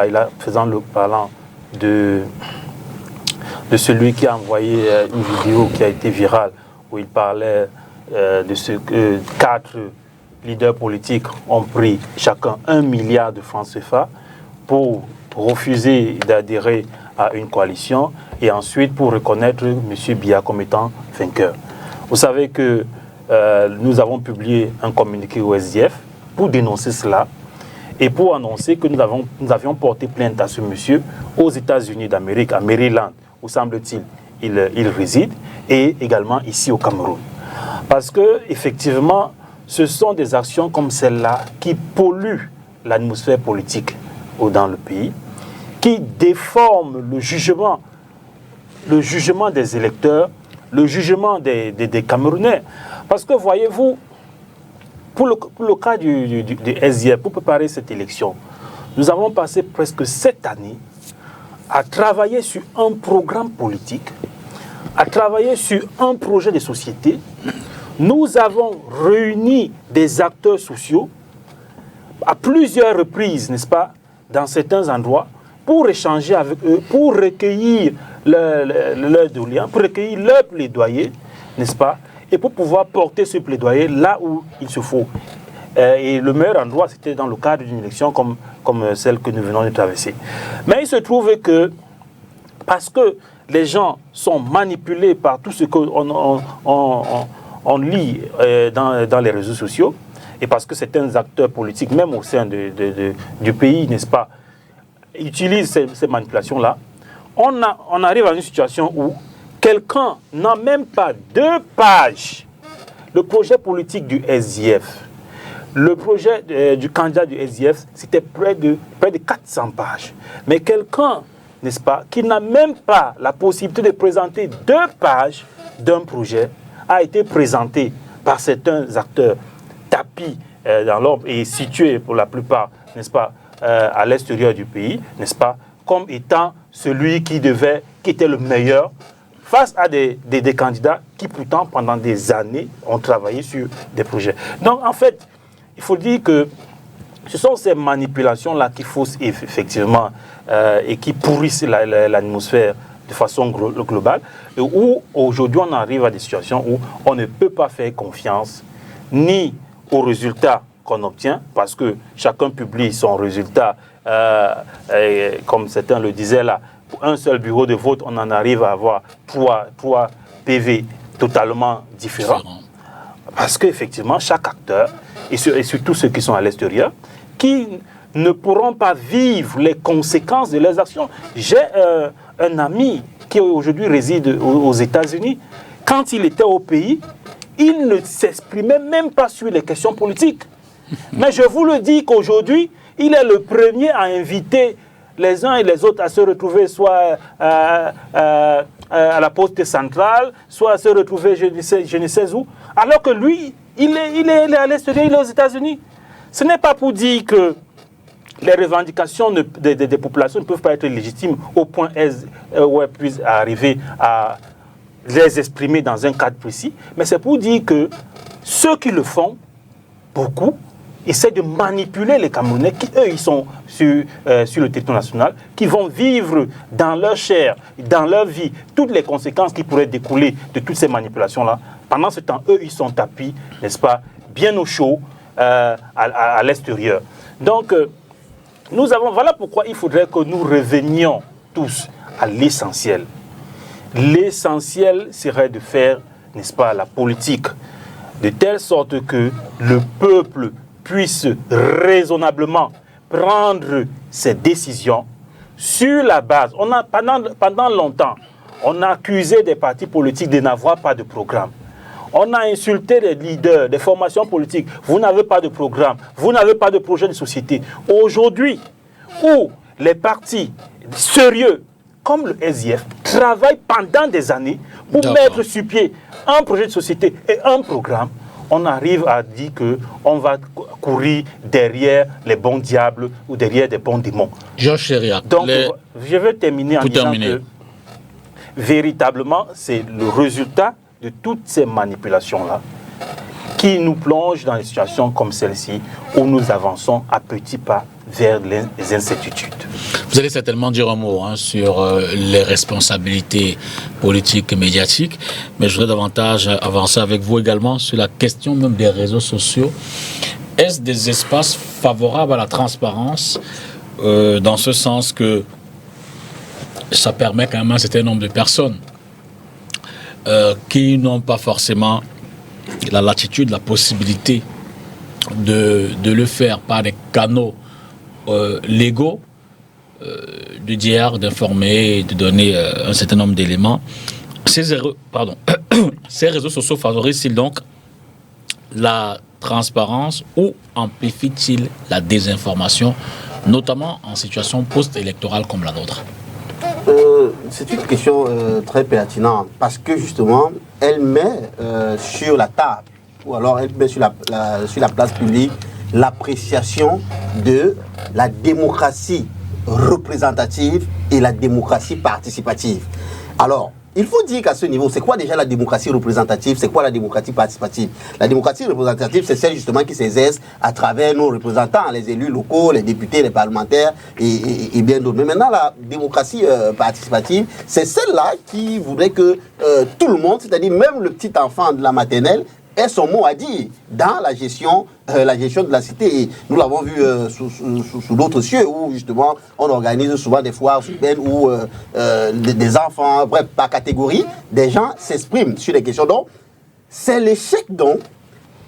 parlant de celui qui a envoyé une vidéo qui a été virale, où il parlait de ce que 4 leaders politiques ont pris chacun 1 milliard de francs CFA pour refuser d'adhérer à une coalition et ensuite pour reconnaître M. Biya comme étant vainqueur. Vous savez que nous avons publié un communiqué au SDF pour dénoncer cela et pour annoncer que nous avions porté plainte à ce monsieur aux États-Unis d'Amérique, à Maryland, où semble-t-il il réside, et également ici au Cameroun. Parce que effectivement, ce sont des actions comme celle-là qui polluent l'atmosphère politique dans le pays, qui déforment le jugement des électeurs, le jugement des Camerounais. Parce que voyez-vous, pour le cas du SDF, pour préparer cette élection, nous avons passé presque 7 années à travailler sur un programme politique, à travailler sur un projet de société. Nous avons réuni des acteurs sociaux à plusieurs reprises, n'est-ce pas, dans certains endroits, pour échanger avec eux, pour recueillir leur doléance, pour recueillir leur plaidoyer, n'est-ce pas, et pour pouvoir porter ce plaidoyer là où il se faut. Et le meilleur endroit, c'était dans le cadre d'une élection comme celle que nous venons de traverser. Mais il se trouve que, parce que les gens sont manipulés par tout ce qu'on lit dans les réseaux sociaux, et parce que certains acteurs politiques, même au sein du pays, n'est-ce pas, utilisent ces manipulations-là, on arrive à une situation où quelqu'un n'a même pas 2 pages. Le projet politique du SDF, le projet du candidat du SDF, c'était près de 400 pages. Mais quelqu'un, n'est-ce pas, qui n'a même pas la possibilité de présenter 2 pages d'un projet, a été présenté par certains acteurs tapis dans l'ombre et situés pour la plupart, n'est-ce pas, à l'extérieur du pays, n'est-ce pas, comme étant celui qui était le meilleur face à des candidats qui pourtant pendant des années ont travaillé sur des projets. Donc en fait, il faut dire que ce sont ces manipulations-là qui faussent effectivement et qui pourrissent l'atmosphère de façon globale, et où aujourd'hui on arrive à des situations où on ne peut pas faire confiance ni aux résultats qu'on obtient, parce que chacun publie son résultat, comme certains le disaient là, pour un seul bureau de vote, on en arrive à avoir 3 PV totalement différents. Parce qu'effectivement, chaque acteur, et surtout ceux qui sont à l'extérieur, qui ne pourront pas vivre les conséquences de leurs actions. J'ai un ami qui aujourd'hui réside aux États-Unis. Quand il était au pays, il ne s'exprimait même pas sur les questions politiques. Mais je vous le dis qu'aujourd'hui, il est le premier à inviter les uns et les autres à se retrouver soit à la poste centrale, soit à se retrouver je ne sais où, alors que lui, il est à l'extérieur, il est aux États-Unis. Ce n'est pas pour dire que les revendications des populations ne peuvent pas être légitimes au point où elles puissent arriver à les exprimer dans un cadre précis, mais c'est pour dire que ceux qui le font, beaucoup, essaient de manipuler les Camerounais qui, eux, ils sont sur le territoire national, qui vont vivre dans leur chair, dans leur vie, toutes les conséquences qui pourraient découler de toutes ces manipulations-là. Pendant ce temps, eux, ils sont tapis, n'est-ce pas, bien au chaud, à l'extérieur. Donc, voilà pourquoi il faudrait que nous revenions tous à l'essentiel. L'essentiel serait de faire, n'est-ce pas, la politique, de telle sorte que le peuple puisse raisonnablement prendre ses décisions sur la base. Pendant longtemps, on a accusé des partis politiques de n'avoir pas de programme. On a insulté les leaders des formations politiques. Vous n'avez pas de programme, vous n'avez pas de projet de société. Aujourd'hui, où les partis sérieux comme le SIF, travaille pendant des années pour mettre sur pied un projet de société et un programme, on arrive à dire qu'on va courir derrière les bons diables ou derrière des bons démons. Georges Chériac. Donc, je vais terminer en disant que véritablement, c'est le résultat de toutes ces manipulations-là qui nous plongent dans des situations comme celle-ci où nous avançons à petits pas vers les incertitudes. Vous allez certainement dire un mot sur les responsabilités politiques et médiatiques, mais je voudrais davantage avancer avec vous également sur la question même des réseaux sociaux. Est-ce des espaces favorables à la transparence dans ce sens que ça permet quand même à un certain nombre de personnes qui n'ont pas forcément la latitude, la possibilité de le faire par des canaux légaux, de dire, d'informer, de donner un certain nombre d'éléments. Ces réseaux sociaux favorisent-ils donc la transparence ou amplifient-ils la désinformation, notamment en situation post-électorale comme la nôtre? C'est une question très pertinente parce que justement, elle met sur la table, ou alors elle met sur la place publique l'appréciation de la démocratie représentative et la démocratie participative. Alors, il faut dire qu'à ce niveau, c'est quoi déjà la démocratie représentative? C'est quoi la démocratie participative? La démocratie représentative, c'est celle justement qui s'exerce à travers nos représentants, les élus locaux, les députés, les parlementaires et bien d'autres. Mais maintenant, la démocratie participative, c'est celle-là qui voudrait que tout le monde, c'est-à-dire même le petit enfant de la maternelle, ait son mot à dire dans la gestion de la cité. Et nous l'avons vu sous d'autres cieux où justement on organise souvent des foires urbaines où des enfants, bref, par catégorie, des gens s'expriment sur les questions. Donc, c'est l'échec donc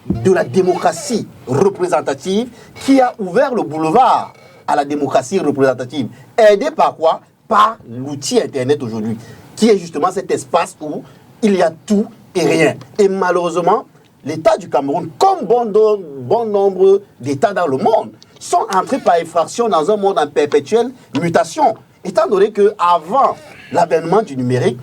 de la démocratie représentative qui a ouvert le boulevard à la démocratie représentative. Aidé par quoi? Par l'outil Internet aujourd'hui, qui est justement cet espace où il y a tout et rien. Et malheureusement, l'État du Cameroun, comme bon nombre d'États dans le monde, sont entrés par effraction dans un monde en perpétuelle mutation. Étant donné qu'avant l'avènement du numérique,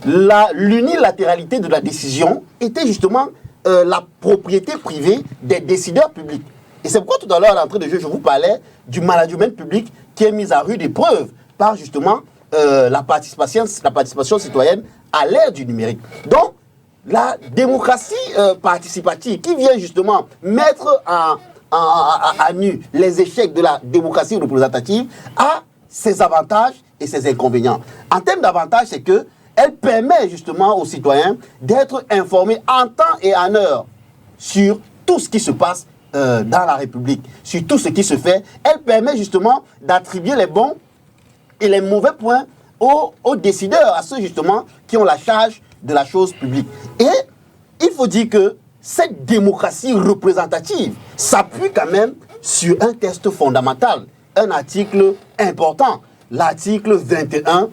l'unilatéralité de la décision était justement la propriété privée des décideurs publics. Et c'est pourquoi tout à l'heure, à l'entrée de jeu, je vous parlais du management public qui est mis à rude épreuve par justement la participation citoyenne à l'ère du numérique. Donc, la démocratie participative qui vient justement mettre à nu les échecs de la démocratie représentative a ses avantages et ses inconvénients. En termes d'avantages, c'est que elle permet justement aux citoyens d'être informés en temps et en heure sur tout ce qui se passe dans la République, sur tout ce qui se fait. Elle permet justement d'attribuer les bons et les mauvais points aux décideurs, à ceux justement qui ont la charge de la chose publique. Et il faut dire que cette démocratie représentative s'appuie quand même sur un texte fondamental, un article important, l'article 21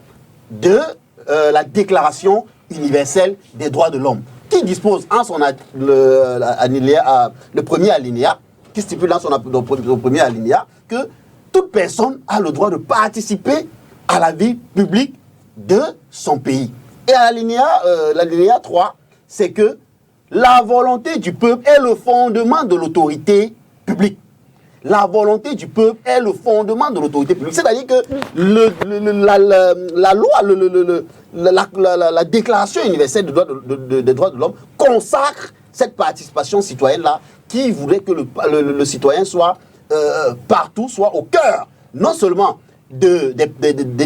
de la Déclaration universelle des droits de l'homme, qui dispose en son le premier alinéa, qui stipule dans son premier alinéa que toute personne a le droit de participer à la vie publique de son pays. Et à l'alinéa 3, c'est que la volonté du peuple est le fondement de l'autorité publique. La volonté du peuple est le fondement de l'autorité publique. C'est-à-dire que la loi, la Déclaration universelle des droits de l'homme consacre cette participation citoyenne-là qui voudrait que le citoyen soit partout, soit au cœur, non seulement des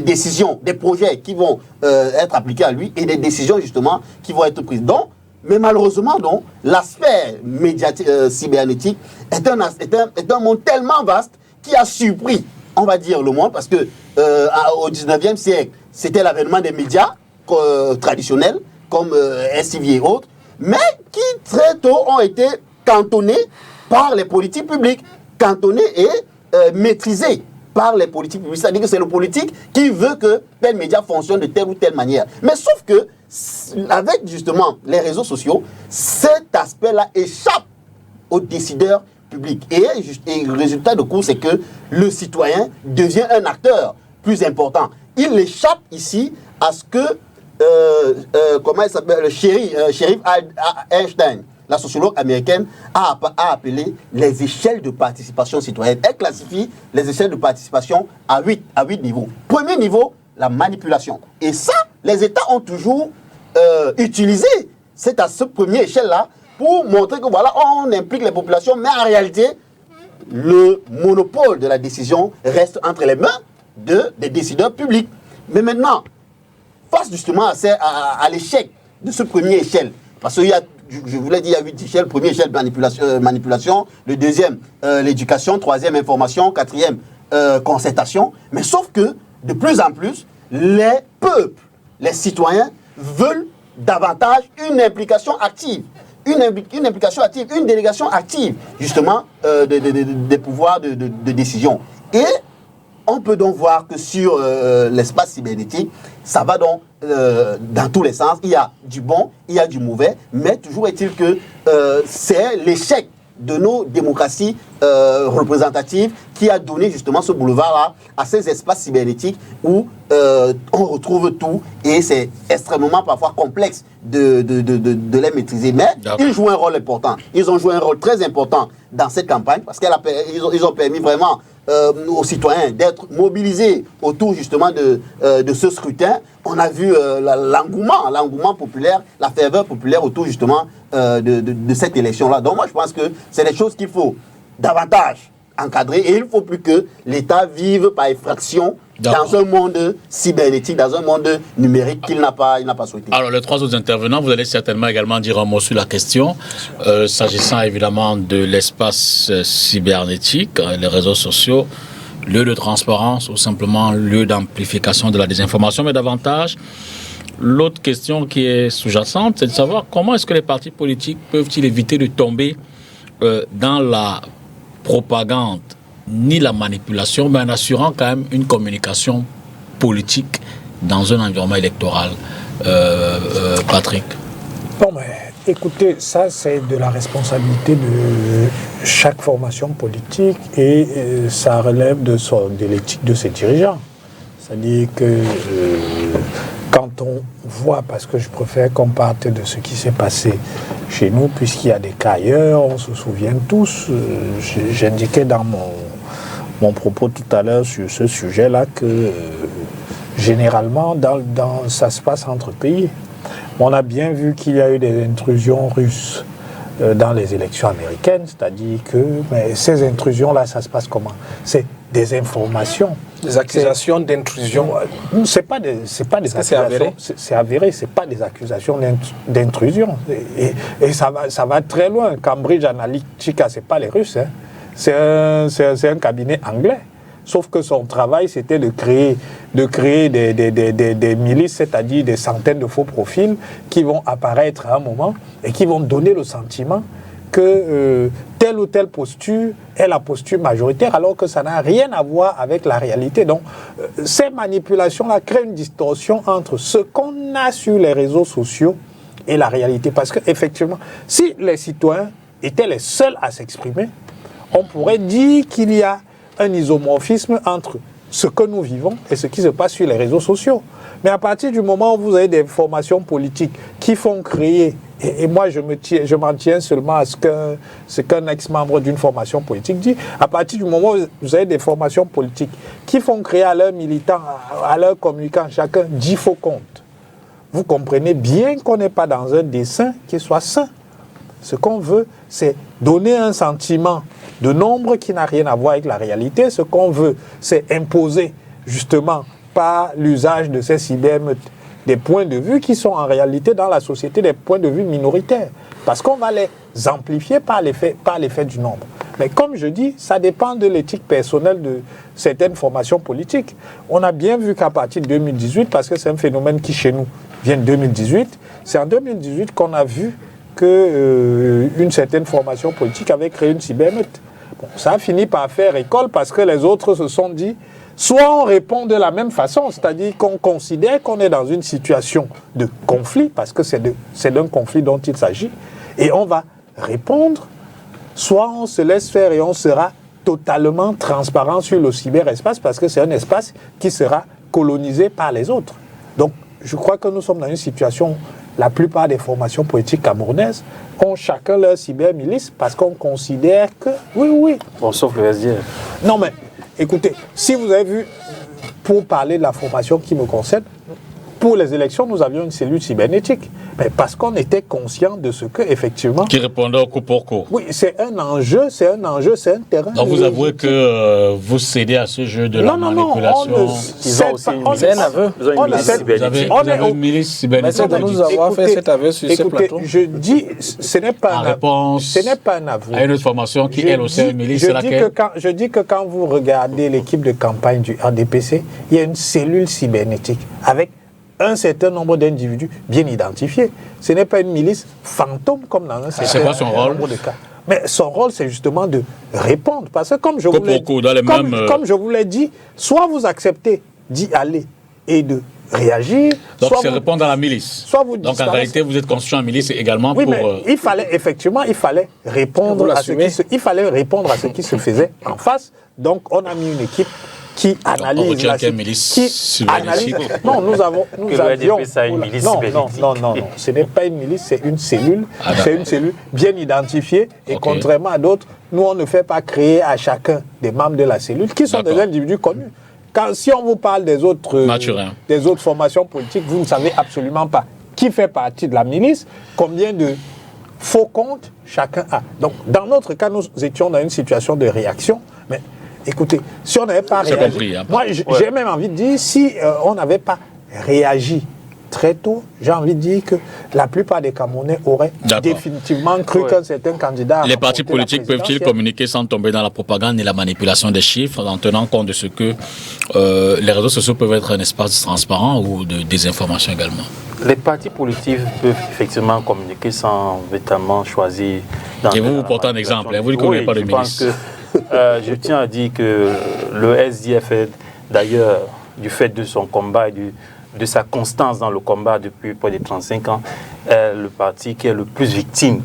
décisions, des projets qui vont être appliqués à lui et des décisions justement qui vont être prises. Donc, mais malheureusement, donc, l'aspect médiatique, cybernétique est un monde tellement vaste qui a surpris, on va dire, le monde, parce que au 19e siècle, c'était l'avènement des médias traditionnels, comme STV et autres, mais qui très tôt ont été cantonnés par les politiques publiques, cantonnés et maîtrisés par les politiques publiques. C'est-à-dire que c'est le politique qui veut que tel média fonctionne de telle ou telle manière. Mais sauf que, avec justement les réseaux sociaux, cet aspect-là échappe aux décideurs publics. Et le résultat de coup, c'est que le citoyen devient un acteur plus important. il échappe ici à ce que, comment il s'appelle, le shérif Einstein, la sociologue américaine, a appelé les échelles de participation citoyenne. Elle classifie les échelles de participation à 8 niveaux. Premier niveau, la manipulation. Et ça, les États ont toujours utilisé à ce premier échelle-là pour montrer que voilà, on implique les populations, mais en réalité, le monopole de la décision reste entre les mains des décideurs publics. Mais maintenant, face justement à l'échec de ce premier échelle, parce qu'il y a, je vous l'ai dit, il y a 8 échelles. Premier échelle, manipulation. Le deuxième, l'éducation. Troisième, information. Quatrième, concertation. Mais sauf que, de plus en plus, les peuples, les citoyens veulent davantage une implication active. Une implication active, une délégation active, justement, des pouvoirs de décision. Et on peut donc voir que sur l'espace cybernétique, ça va donc dans tous les sens. Il y a du bon, il y a du mauvais, mais toujours est-il que c'est l'échec de nos démocraties représentatives qui a donné justement ce boulevard-là à ces espaces cybernétiques où on retrouve tout et c'est extrêmement parfois complexe de les maîtriser. Mais ils jouent un rôle important. Ils ont joué un rôle très important dans cette campagne parce qu'ils ont permis vraiment aux citoyens d'être mobilisés autour justement de ce scrutin. On a vu l'engouement populaire, la ferveur populaire autour justement de cette élection-là. Donc moi je pense que c'est des choses qu'il faut davantage encadrer et il ne faut plus que l'État vive par effraction dans un monde cybernétique, dans un monde numérique qu'il n'a pas souhaité. Alors les trois autres intervenants, vous allez certainement également dire un mot sur la question, s'agissant évidemment de l'espace cybernétique, les réseaux sociaux, lieu de transparence ou simplement lieu d'amplification de la désinformation, mais davantage, l'autre question qui est sous-jacente, c'est de savoir comment est-ce que les partis politiques peuvent-ils éviter de tomber dans la propagande ni la manipulation, mais en assurant quand même une communication politique dans un environnement électoral. Patrick. Bon, mais écoutez, ça c'est de la responsabilité de chaque formation politique et ça relève de l'éthique de ses dirigeants. C'est-à-dire que quand on voit, parce que je préfère qu'on parte de ce qui s'est passé chez nous, puisqu'il y a des cas ailleurs, on se souvient tous, j'indiquais dans mon propos tout à l'heure sur ce sujet-là que généralement, ça se passe entre pays. On a bien vu qu'il y a eu des intrusions russes dans les élections américaines, c'est-à-dire que ces intrusions-là, ça se passe comment? C'est des informations. Des accusations d'intrusion. C'est pas des accusations. C'est avéré. C'est pas des accusations d'intrusion. Et ça va très loin. Cambridge Analytica, c'est pas les Russes. Hein. C'est un cabinet anglais. Sauf que son travail, c'était de créer des milices, c'est-à-dire des centaines de faux profils qui vont apparaître à un moment et qui vont donner le sentiment que telle ou telle posture est la posture majoritaire, alors que ça n'a rien à voir avec la réalité. Donc, ces manipulations-là créent une distorsion entre ce qu'on a sur les réseaux sociaux et la réalité. Parce qu'effectivement, si les citoyens étaient les seuls à s'exprimer, on pourrait dire qu'il y a un isomorphisme entre ce que nous vivons et ce qui se passe sur les réseaux sociaux. Mais à partir du moment où vous avez des formations politiques qui font créer, et moi je m'en tiens seulement à ce qu'un ex-membre d'une formation politique dit, à partir du moment où vous avez des formations politiques qui font créer à leurs militants, à leurs communicants, chacun 10 faux comptes, vous comprenez bien qu'on n'est pas dans un dessein qui soit sain. Ce qu'on veut, c'est donner un sentiment de nombre qui n'a rien à voir avec la réalité. Ce qu'on veut, c'est imposer justement par l'usage de ces cybermeutes des points de vue qui sont en réalité dans la société des points de vue minoritaires. Parce qu'on va les amplifier par l'effet du nombre. Mais comme je dis, ça dépend de l'éthique personnelle de certaines formations politiques. On a bien vu qu'à partir de 2018, parce que c'est un phénomène qui chez nous vient de 2018, c'est en 2018 qu'on a vu qu'une certaine formation politique avait créé une cybermeute. Bon, ça a fini par faire école parce que les autres se sont dit, soit on répond de la même façon, c'est-à-dire qu'on considère qu'on est dans une situation de conflit, parce que c'est d'un conflit dont il s'agit, et on va répondre, soit on se laisse faire et on sera totalement transparent sur le cyberespace, parce que c'est un espace qui sera colonisés par les autres. Donc, je crois que nous sommes dans une situation, la plupart des formations politiques camerounaises ont chacun leur cybermilice parce qu'on considère que, oui. Bon, sauf le SDF. Non, mais écoutez, si vous avez vu, pour parler de la formation qui me concerne, pour les élections, nous avions une cellule cybernétique. Mais parce qu'on était conscient de ce que, effectivement... Qui répondait au coup pour coup. Oui, c'est un enjeu, c'est un terrain... Donc vous avouez que vous cédez à ce jeu de la manipulation. Ils ont aussi un aveu. Ils ont une milice cybernétique. Vous avez une milice cybernétique. Merci de nous avoir fait cet aveu sur ce plateau. Je dis, ce n'est pas un aveu. À une autre formation qui, elle aussi, a une milice, c'est laquelle? Je dis que quand vous regardez l'équipe de campagne du RDPC, il y a une cellule cybernétique avec un certain nombre d'individus bien identifiés. Ce n'est pas une milice fantôme comme dans un certain nombre de cas. Mais son rôle, c'est justement de répondre. Parce que comme je vous l'ai dit, soit vous acceptez d'y aller et de réagir. Donc c'est répondre à la milice. Donc en réalité, vous êtes constitué en milice également pour... Mais il fallait répondre à ce qui se faisait en face. Donc on a mis une équipe qui analyse Non, nous avions... Non, ce n'est pas une milice, c'est une cellule. C'est une cellule bien identifiée. Et contrairement à d'autres, nous, on ne fait pas créer à chacun des membres de la cellule qui sont des individus connus. Si on vous parle des autres formations politiques, vous ne savez absolument pas qui fait partie de la milice, combien de faux comptes chacun a. Donc, dans notre cas, nous étions dans une situation de réaction, mais écoutez, si on n'avait pas réagi, moi j'ai même envie de dire, si on n'avait pas réagi très tôt, j'ai envie de dire que la plupart des Camerounais auraient définitivement cru qu'un certain candidat... Les partis politiques peuvent-ils communiquer sans tomber dans la propagande et la manipulation des chiffres, en tenant compte de ce que les réseaux sociaux peuvent être un espace transparent ou de désinformation également? Les partis politiques peuvent effectivement communiquer sans véritablement choisir... Et vous portez un exemple, vous ne connaissez pas de milice. Je tiens à dire que le SDF, d'ailleurs, du fait de son combat et de sa constance dans le combat depuis près de 35 ans, est le parti qui est le plus victime,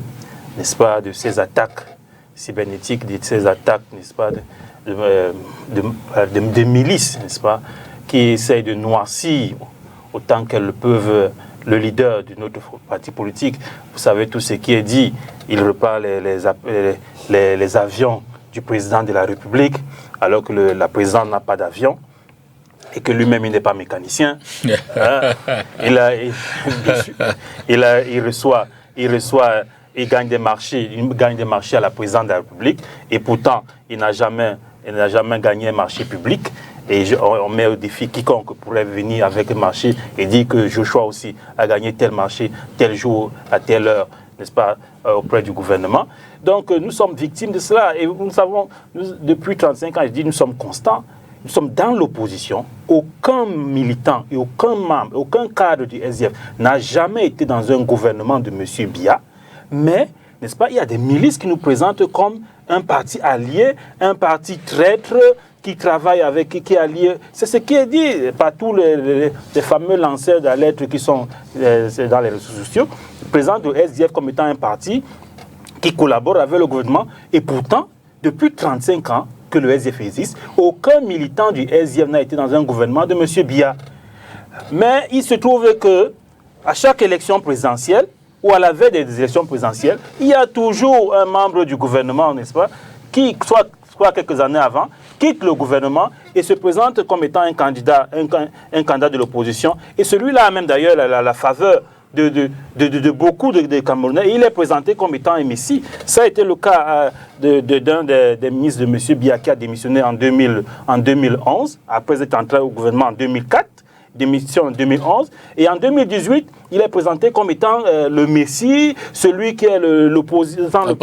n'est-ce pas, de ces attaques cybernétiques, de ces attaques, n'est-ce pas, de milices, n'est-ce pas, qui essayent de noircir autant qu'elles peuvent le leader de notre parti politique. Vous savez tout ce qui est dit. Il repart les avions du président de la République, alors que la présidente n'a pas d'avion et que lui-même il n'est pas mécanicien. Il gagne des marchés, à la présidente de la République, et pourtant il n'a jamais gagné un marché public. Et on met au défi quiconque pourrait venir avec un marché et dire que Joshua aussi a gagné tel marché, tel jour, à telle heure, n'est-ce pas, auprès du gouvernement. Donc nous sommes victimes de cela. Et nous savons, depuis 35 ans, je dis, nous sommes constants. Nous sommes dans l'opposition. Aucun militant et aucun membre, aucun cadre du SDF n'a jamais été dans un gouvernement de M. Biya. Mais, n'est-ce pas, il y a des milices qui nous présentent comme un parti allié, un parti traître, qui travaille avec, qui est allié. C'est ce qui est dit par tous les fameux lanceurs d'alerte qui sont dans les réseaux sociaux. Ils présentent le SDF comme étant un parti qui collabore avec le gouvernement. Et pourtant, depuis 35 ans que le SDF existe, aucun militant du SDF n'a été dans un gouvernement de M. Biya. Mais il se trouve que à chaque élection présidentielle, ou à la veille des élections présidentielles, il y a toujours un membre du gouvernement, n'est-ce pas, qui, soit quelques années avant, quitte le gouvernement et se présente comme étant un candidat de l'opposition. Et celui-là a même d'ailleurs la faveur de beaucoup de Camerounais. Et il est présenté comme étant un messie. Ça a été le cas d'un des ministres de M. Biya qui a démissionné en 2011, après être entré au gouvernement en 2004. Démission en 2011, et en 2018, il est présenté comme étant le messie, celui qui est l'opposant le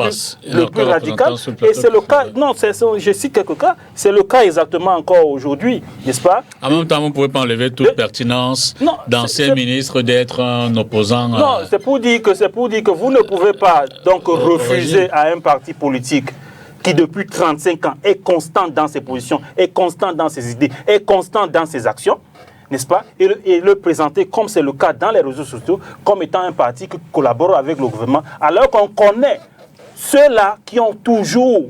plus radical. Et c'est le cas, non, je cite quelques cas, c'est le cas exactement encore aujourd'hui, n'est-ce pas? En même temps, vous ne pouvez pas enlever toute pertinence d'anciens ministres d'être un opposant. Non, c'est pour dire que vous ne pouvez pas donc refuser à un parti politique qui depuis 35 ans est constant dans ses positions, est constant dans ses idées, est constant dans ses actions, n'est-ce pas, et le présenter, comme c'est le cas dans les réseaux sociaux, comme étant un parti qui collabore avec le gouvernement, alors qu'on connaît ceux-là qui ont toujours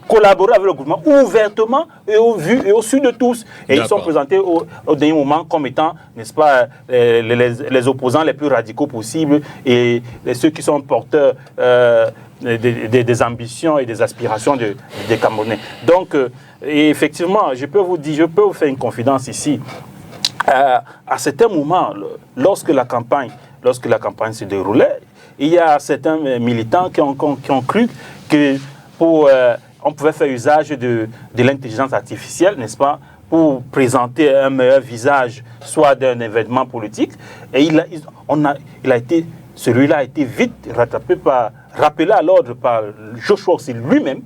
collaborer avec le gouvernement ouvertement et au vu et au su de tous. Et ils sont présentés au dernier moment comme étant, n'est-ce pas, les opposants les plus radicaux possibles et ceux qui sont porteurs des ambitions et des aspirations des Camerounais. Donc, et effectivement, je peux vous faire une confidence ici. À certains moments, lorsque la campagne se déroulait, il y a certains militants qui ont cru que on pouvait faire usage de l'intelligence artificielle, n'est-ce pas, pour présenter un meilleur visage, soit d'un événement politique. Et celui-là a été vite rappelé à l'ordre par Joshua aussi lui-même,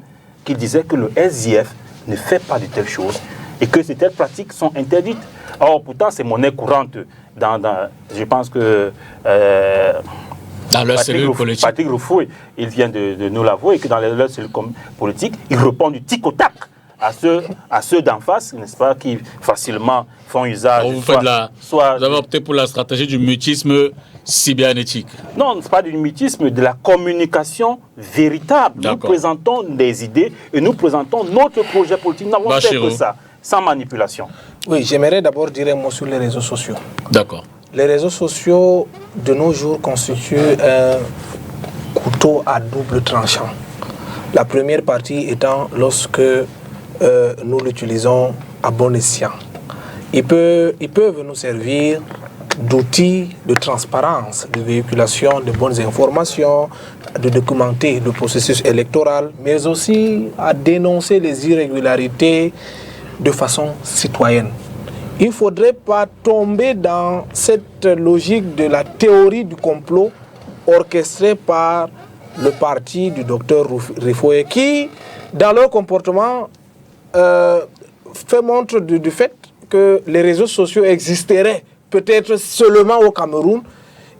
qui disait que le SDF ne fait pas de telles choses et que ces telles pratiques sont interdites. Or, pourtant, c'est monnaie courante. Je pense que dans leur cellule politique. Patrick Rufoué, il vient de nous l'avouer, que dans leur cellule politique, il répond du tic au tac à ceux d'en face, n'est-ce pas, qui facilement font usage. Vous avez opté pour la stratégie du mutisme cybernétique. Non, ce n'est pas du mutisme, de la communication véritable. Nous présentons des idées et nous présentons notre projet politique. Nous n'avons fait que ça, sans manipulation. Oui, j'aimerais d'abord dire un mot sur les réseaux sociaux. D'accord. Les réseaux sociaux, de nos jours, constituent un couteau à double tranchant. La première partie étant lorsque nous l'utilisons à bon escient. Ils peuvent nous servir d'outils de transparence, de véhiculation de bonnes informations, de documenter le processus électoral, mais aussi à dénoncer les irrégularités de façon citoyenne. Il ne faudrait pas tomber dans cette logique de la théorie du complot orchestrée par le parti du docteur Rufoué qui, dans leur comportement, fait montre du fait que les réseaux sociaux existeraient peut-être seulement au Cameroun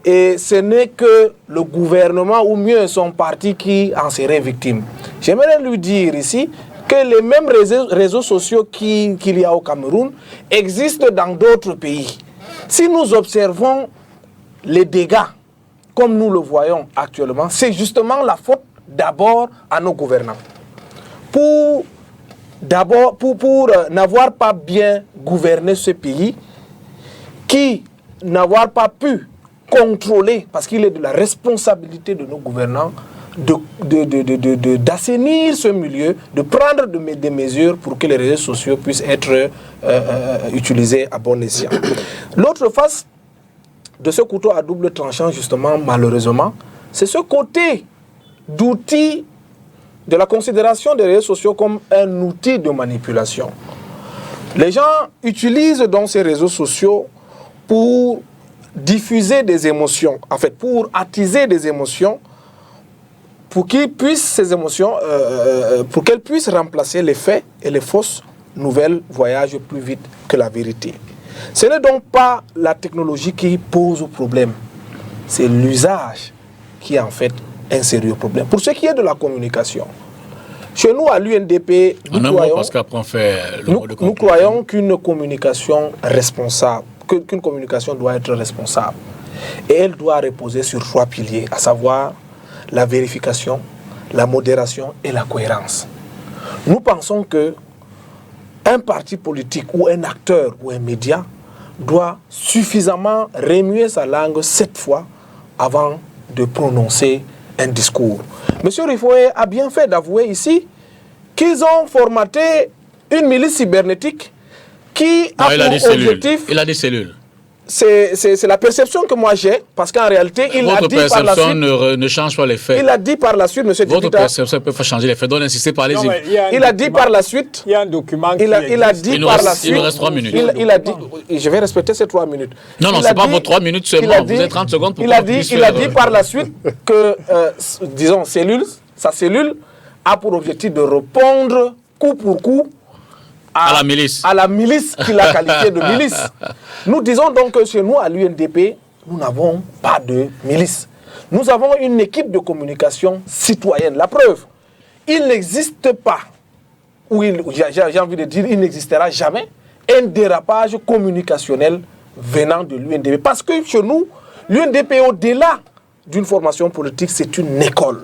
et ce n'est que le gouvernement ou mieux son parti qui en serait victime. J'aimerais lui dire ici que les mêmes réseaux sociaux qu'il y a au Cameroun existent dans d'autres pays. Si nous observons les dégâts comme nous le voyons actuellement, c'est justement la faute d'abord à nos gouvernants. Pour n'avoir pas bien gouverné ce pays, qui n'avoir pas pu contrôler, parce qu'il est de la responsabilité de nos gouvernants, d'assainir ce milieu, de prendre des mesures pour que les réseaux sociaux puissent être utilisés à bon escient. L'autre face de ce couteau à double tranchant, justement, malheureusement, c'est ce côté d'outil de la considération des réseaux sociaux comme un outil de manipulation. Les gens utilisent donc ces réseaux sociaux pour diffuser des émotions, en fait, pour attiser des émotions, pour qu'ils puissent, ces émotions, pour qu'elles puissent remplacer les faits et les fausses nouvelles voyagent plus vite que la vérité. Ce n'est donc pas la technologie qui pose problème, c'est l'usage qui est en fait un sérieux problème. Pour ce qui est de la communication, chez nous à l'UNDP, nous croyons qu'une communication responsable, qu'une communication doit être responsable. Et elle doit reposer sur 3 piliers, à savoir la vérification, la modération et la cohérence. Nous pensons que un parti politique ou un acteur ou un média doit suffisamment remuer sa langue 7 fois avant de prononcer un discours. Monsieur Rufoué a bien fait d'avouer ici qu'ils ont formaté une milice cybernétique qui a pour objectif... Il a des cellules. C'est la perception que moi j'ai, parce qu'en réalité, il a dit par la suite... Votre perception ne change pas les faits. Il a dit par la suite, monsieur Votre perception peut changer les faits, donc insistez par les... Il a dit par la suite... Il y a un document il a dit par la suite... Il nous reste 3 minutes. Il a dit... Je vais respecter ces 3 minutes. Non, ce n'est pas vos 3 minutes seulement, vous avez 30 secondes pour... Il a dit par la suite que, disons, sa cellule a pour objectif de répondre coup pour coup à la milice qu'il a qualifiée de milice. Nous disons donc que chez nous, à l'UNDP, nous n'avons pas de milice. Nous avons une équipe de communication citoyenne. La preuve, il n'existe pas, ou j'ai envie de dire, il n'existera jamais, un dérapage communicationnel venant de l'UNDP. Parce que chez nous, l'UNDP, au-delà d'une formation politique, c'est une école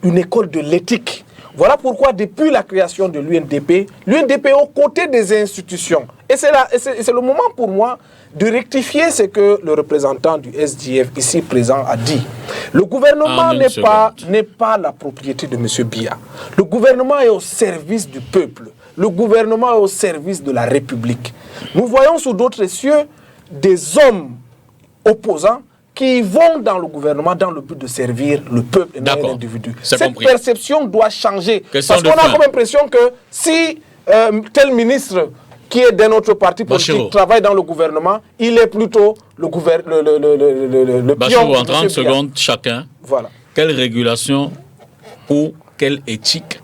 de l'éthique, Voilà pourquoi, depuis la création de l'UNDP est aux côtés des institutions. Et c'est le moment pour moi de rectifier ce que le représentant du SDF ici présent a dit. Le gouvernement n'est pas la propriété de M. Biya. Le gouvernement est au service du peuple. Le gouvernement est au service de la République. Nous voyons sous d'autres cieux des hommes opposants qui vont dans le gouvernement dans le but de servir le peuple et non l'individu. Cette perception doit changer. Parce qu'on a comme impression que si tel ministre qui est d'un autre parti politique travaille dans le gouvernement, il est plutôt le pion. En 30 secondes chacun, voilà. Quelle régulation ou quelle éthique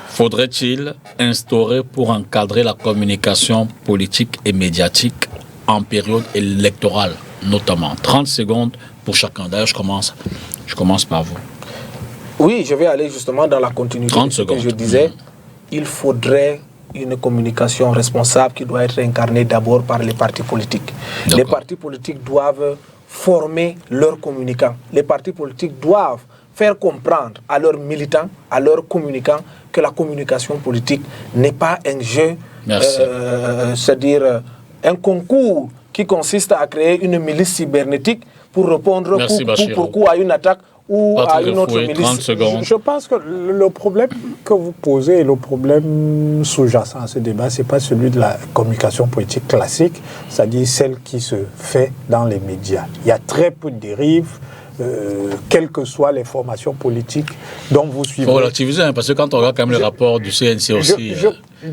faudrait-il instaurer pour encadrer la communication politique et médiatique en période électorale, notamment 30 secondes pour chacun. D'ailleurs, je commence par vous. Oui, je vais aller justement dans la continuité de ce que je disais. Il faudrait une communication responsable qui doit être incarnée d'abord par les partis politiques. Les partis politiques doivent former leurs communicants. Les partis politiques doivent faire comprendre à leurs militants, à leurs communicants, que la communication politique n'est pas un jeu, c'est-à-dire un concours qui consiste à créer une milice cybernétique pour répondre à une attaque ou à une autre milice. Je pense que le problème que vous posez, le problème sous-jacent à ce débat, ce n'est pas celui de la communication politique classique, c'est-à-dire celle qui se fait dans les médias. Il y a très peu de dérives, quelles que soient les formations politiques dont vous suivez. Il faut relativiser, parce que quand on regarde quand même le rapport du CNC aussi...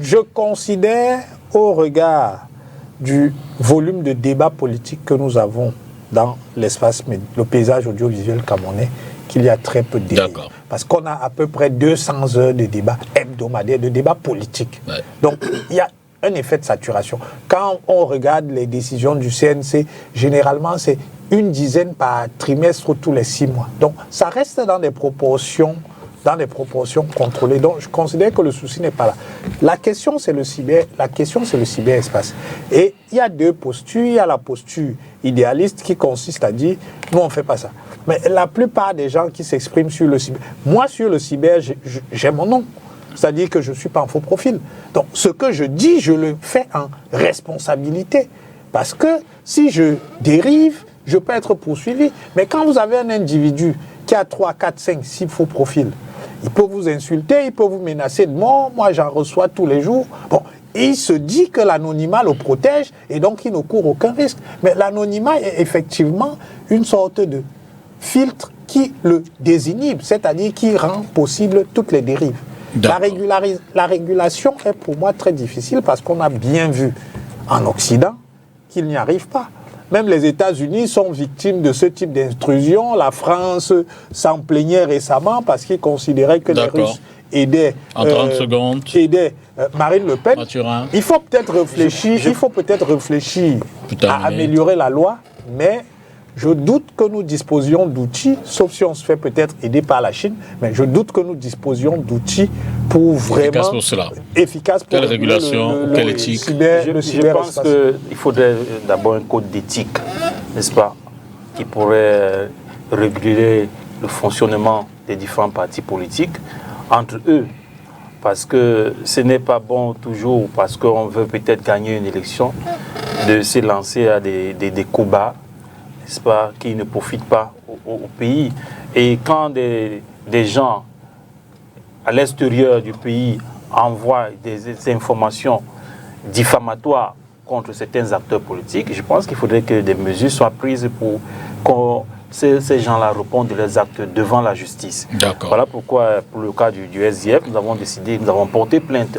Je considère, au regard du volume de débats politiques que nous avons dans l'espace, le paysage audiovisuel camerounais, qu'il y a très peu de débats. Parce qu'on a à peu près 200 heures de débats hebdomadaires, de débats politiques. Ouais. Donc, il y a un effet de saturation. Quand on regarde les décisions du CNC, généralement, c'est une dizaine par trimestre tous les 6 mois. Donc, ça reste dans des proportions contrôlées. Donc, je considère que le souci n'est pas là. La question, c'est le cyberespace. Et il y a deux postures. Il y a la posture idéaliste qui consiste à dire, nous, on ne fait pas ça. Mais la plupart des gens qui s'expriment sur le cyber, moi, sur le cyber, j'ai mon nom. C'est-à-dire que je ne suis pas en faux profil. Donc, ce que je dis, je le fais en responsabilité. Parce que si je dérive, je peux être poursuivi. Mais quand vous avez un individu qui a 3, 4, 5, 6 faux profils, il peut vous insulter, il peut vous menacer de mort. Moi, j'en reçois tous les jours. Bon, et il se dit que l'anonymat le protège et donc il ne court aucun risque. Mais l'anonymat est effectivement une sorte de filtre qui le désinhibe, c'est-à-dire qui rend possible toutes les dérives. La régulation est pour moi très difficile parce qu'on a bien vu en Occident qu'il n'y arrive pas. Même les États-Unis sont victimes de ce type d'intrusion. La France s'en plaignait récemment parce qu'ils considéraient que les Russes aidaient, Marine Le Pen. Mathurin. Il faut peut-être réfléchir, à améliorer la loi, mais je doute que nous disposions d'outils, sauf si on se fait peut-être aider par la Chine, mais je doute que nous disposions d'outils pour vraiment... Efficace pour quelle régulation, quelle éthique? Je pense qu'il faudrait d'abord un code d'éthique, n'est-ce pas, qui pourrait réguler le fonctionnement des différents partis politiques entre eux. Parce que ce n'est pas bon toujours, parce qu'on veut peut-être gagner une élection, de se lancer à des combats, n'est-ce pas, qui ne profitent pas au pays. Et quand des gens à l'extérieur du pays envoient des informations diffamatoires contre certains acteurs politiques, je pense qu'il faudrait que des mesures soient prises pour que ces gens-là répondent de leurs actes devant la justice. Voilà pourquoi, pour le cas du SDF, nous avons porté plainte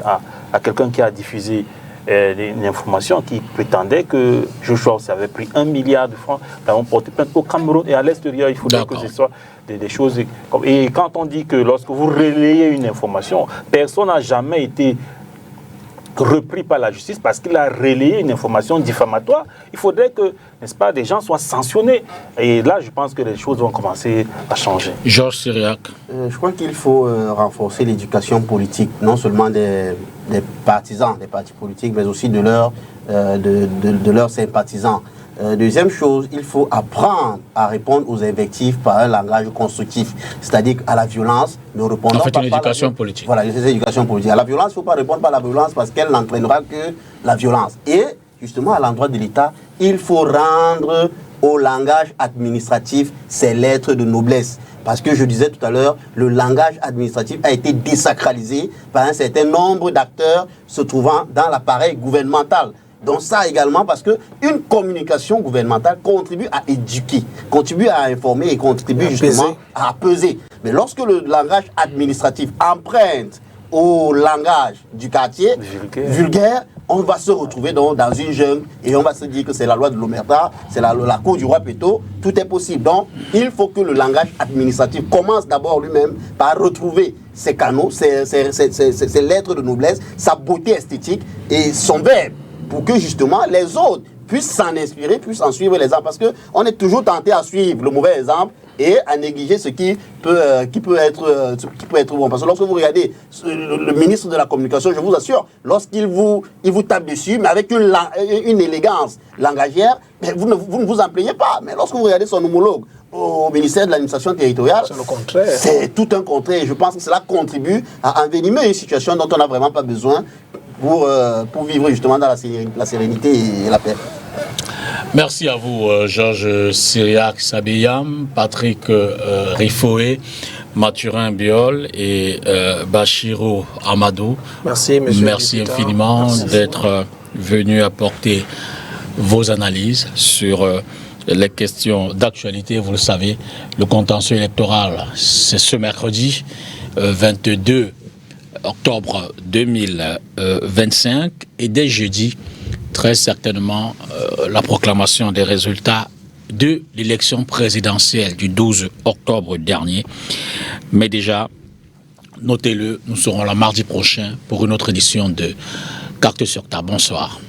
à quelqu'un qui a diffusé une information qui prétendait que Joshua avait pris 1 milliard de francs. Nous avons porté plainte au Cameroun et à l'extérieur. Il faudrait que ce soit des choses... Et quand on dit que lorsque vous relayez une information, personne n'a jamais été repris par la justice parce qu'il a relayé une information diffamatoire, il faudrait que, n'est-ce pas, des gens soient sanctionnés. Et là, je pense que les choses vont commencer à changer. Georges Syriac. Je crois qu'il faut renforcer l'éducation politique, non seulement des partisans des partis politiques, mais aussi de leurs sympathisants. Deuxième chose, il faut apprendre à répondre aux invectives par un langage constructif, c'est-à-dire à la violence, ne répondant pas par une éducation politique. Voilà, c'est l'éducation politique. À la violence, il ne faut pas répondre par la violence parce qu'elle n'entraînera que la violence. Et justement, à l'endroit de l'État, il faut rendre au langage administratif ses lettres de noblesse. Parce que je disais tout à l'heure, le langage administratif a été désacralisé par un certain nombre d'acteurs se trouvant dans l'appareil gouvernemental. Donc ça également parce qu'une communication gouvernementale contribue à éduquer, contribue à informer et contribue justement à peser. Mais lorsque le langage administratif emprunte au langage du quartier vulgaire, on va se retrouver dans une jungle et on va se dire que c'est la loi de l'Omerta, c'est la cour du roi Péto, tout est possible. Donc il faut que le langage administratif commence d'abord lui-même par retrouver ses canaux, ses lettres de noblesse, sa beauté esthétique et son verbe, pour que justement les autres puissent s'en inspirer, puissent en suivre l'exemple. Parce qu'on est toujours tenté à suivre le mauvais exemple et à négliger ce qui peut être bon. Parce que lorsque vous regardez le ministre de la Communication, je vous assure, lorsqu'il vous tape dessus, mais avec une élégance langagière, vous ne vous en plaignez pas. Mais lorsque vous regardez son homologue au ministère de l'administration territoriale, c'est le contraire. C'est tout un contraire. Je pense que cela contribue à envenimer une situation dont on n'a vraiment pas besoin pour vivre justement dans la sérénité et la paix. Merci à vous, Georges Syriac Sabeyam, Patrick Rifoé, Mathurin Biol et Bachiro Amadou. Merci, monsieur. Merci infiniment d'être venu apporter vos analyses sur les questions d'actualité. Vous le savez, le contentieux électoral, c'est ce mercredi 22 octobre 2025 et dès jeudi, très certainement, la proclamation des résultats de l'élection présidentielle du 12 octobre dernier. Mais déjà, notez-le, nous serons là mardi prochain pour une autre édition de Cartes sur table. Bonsoir.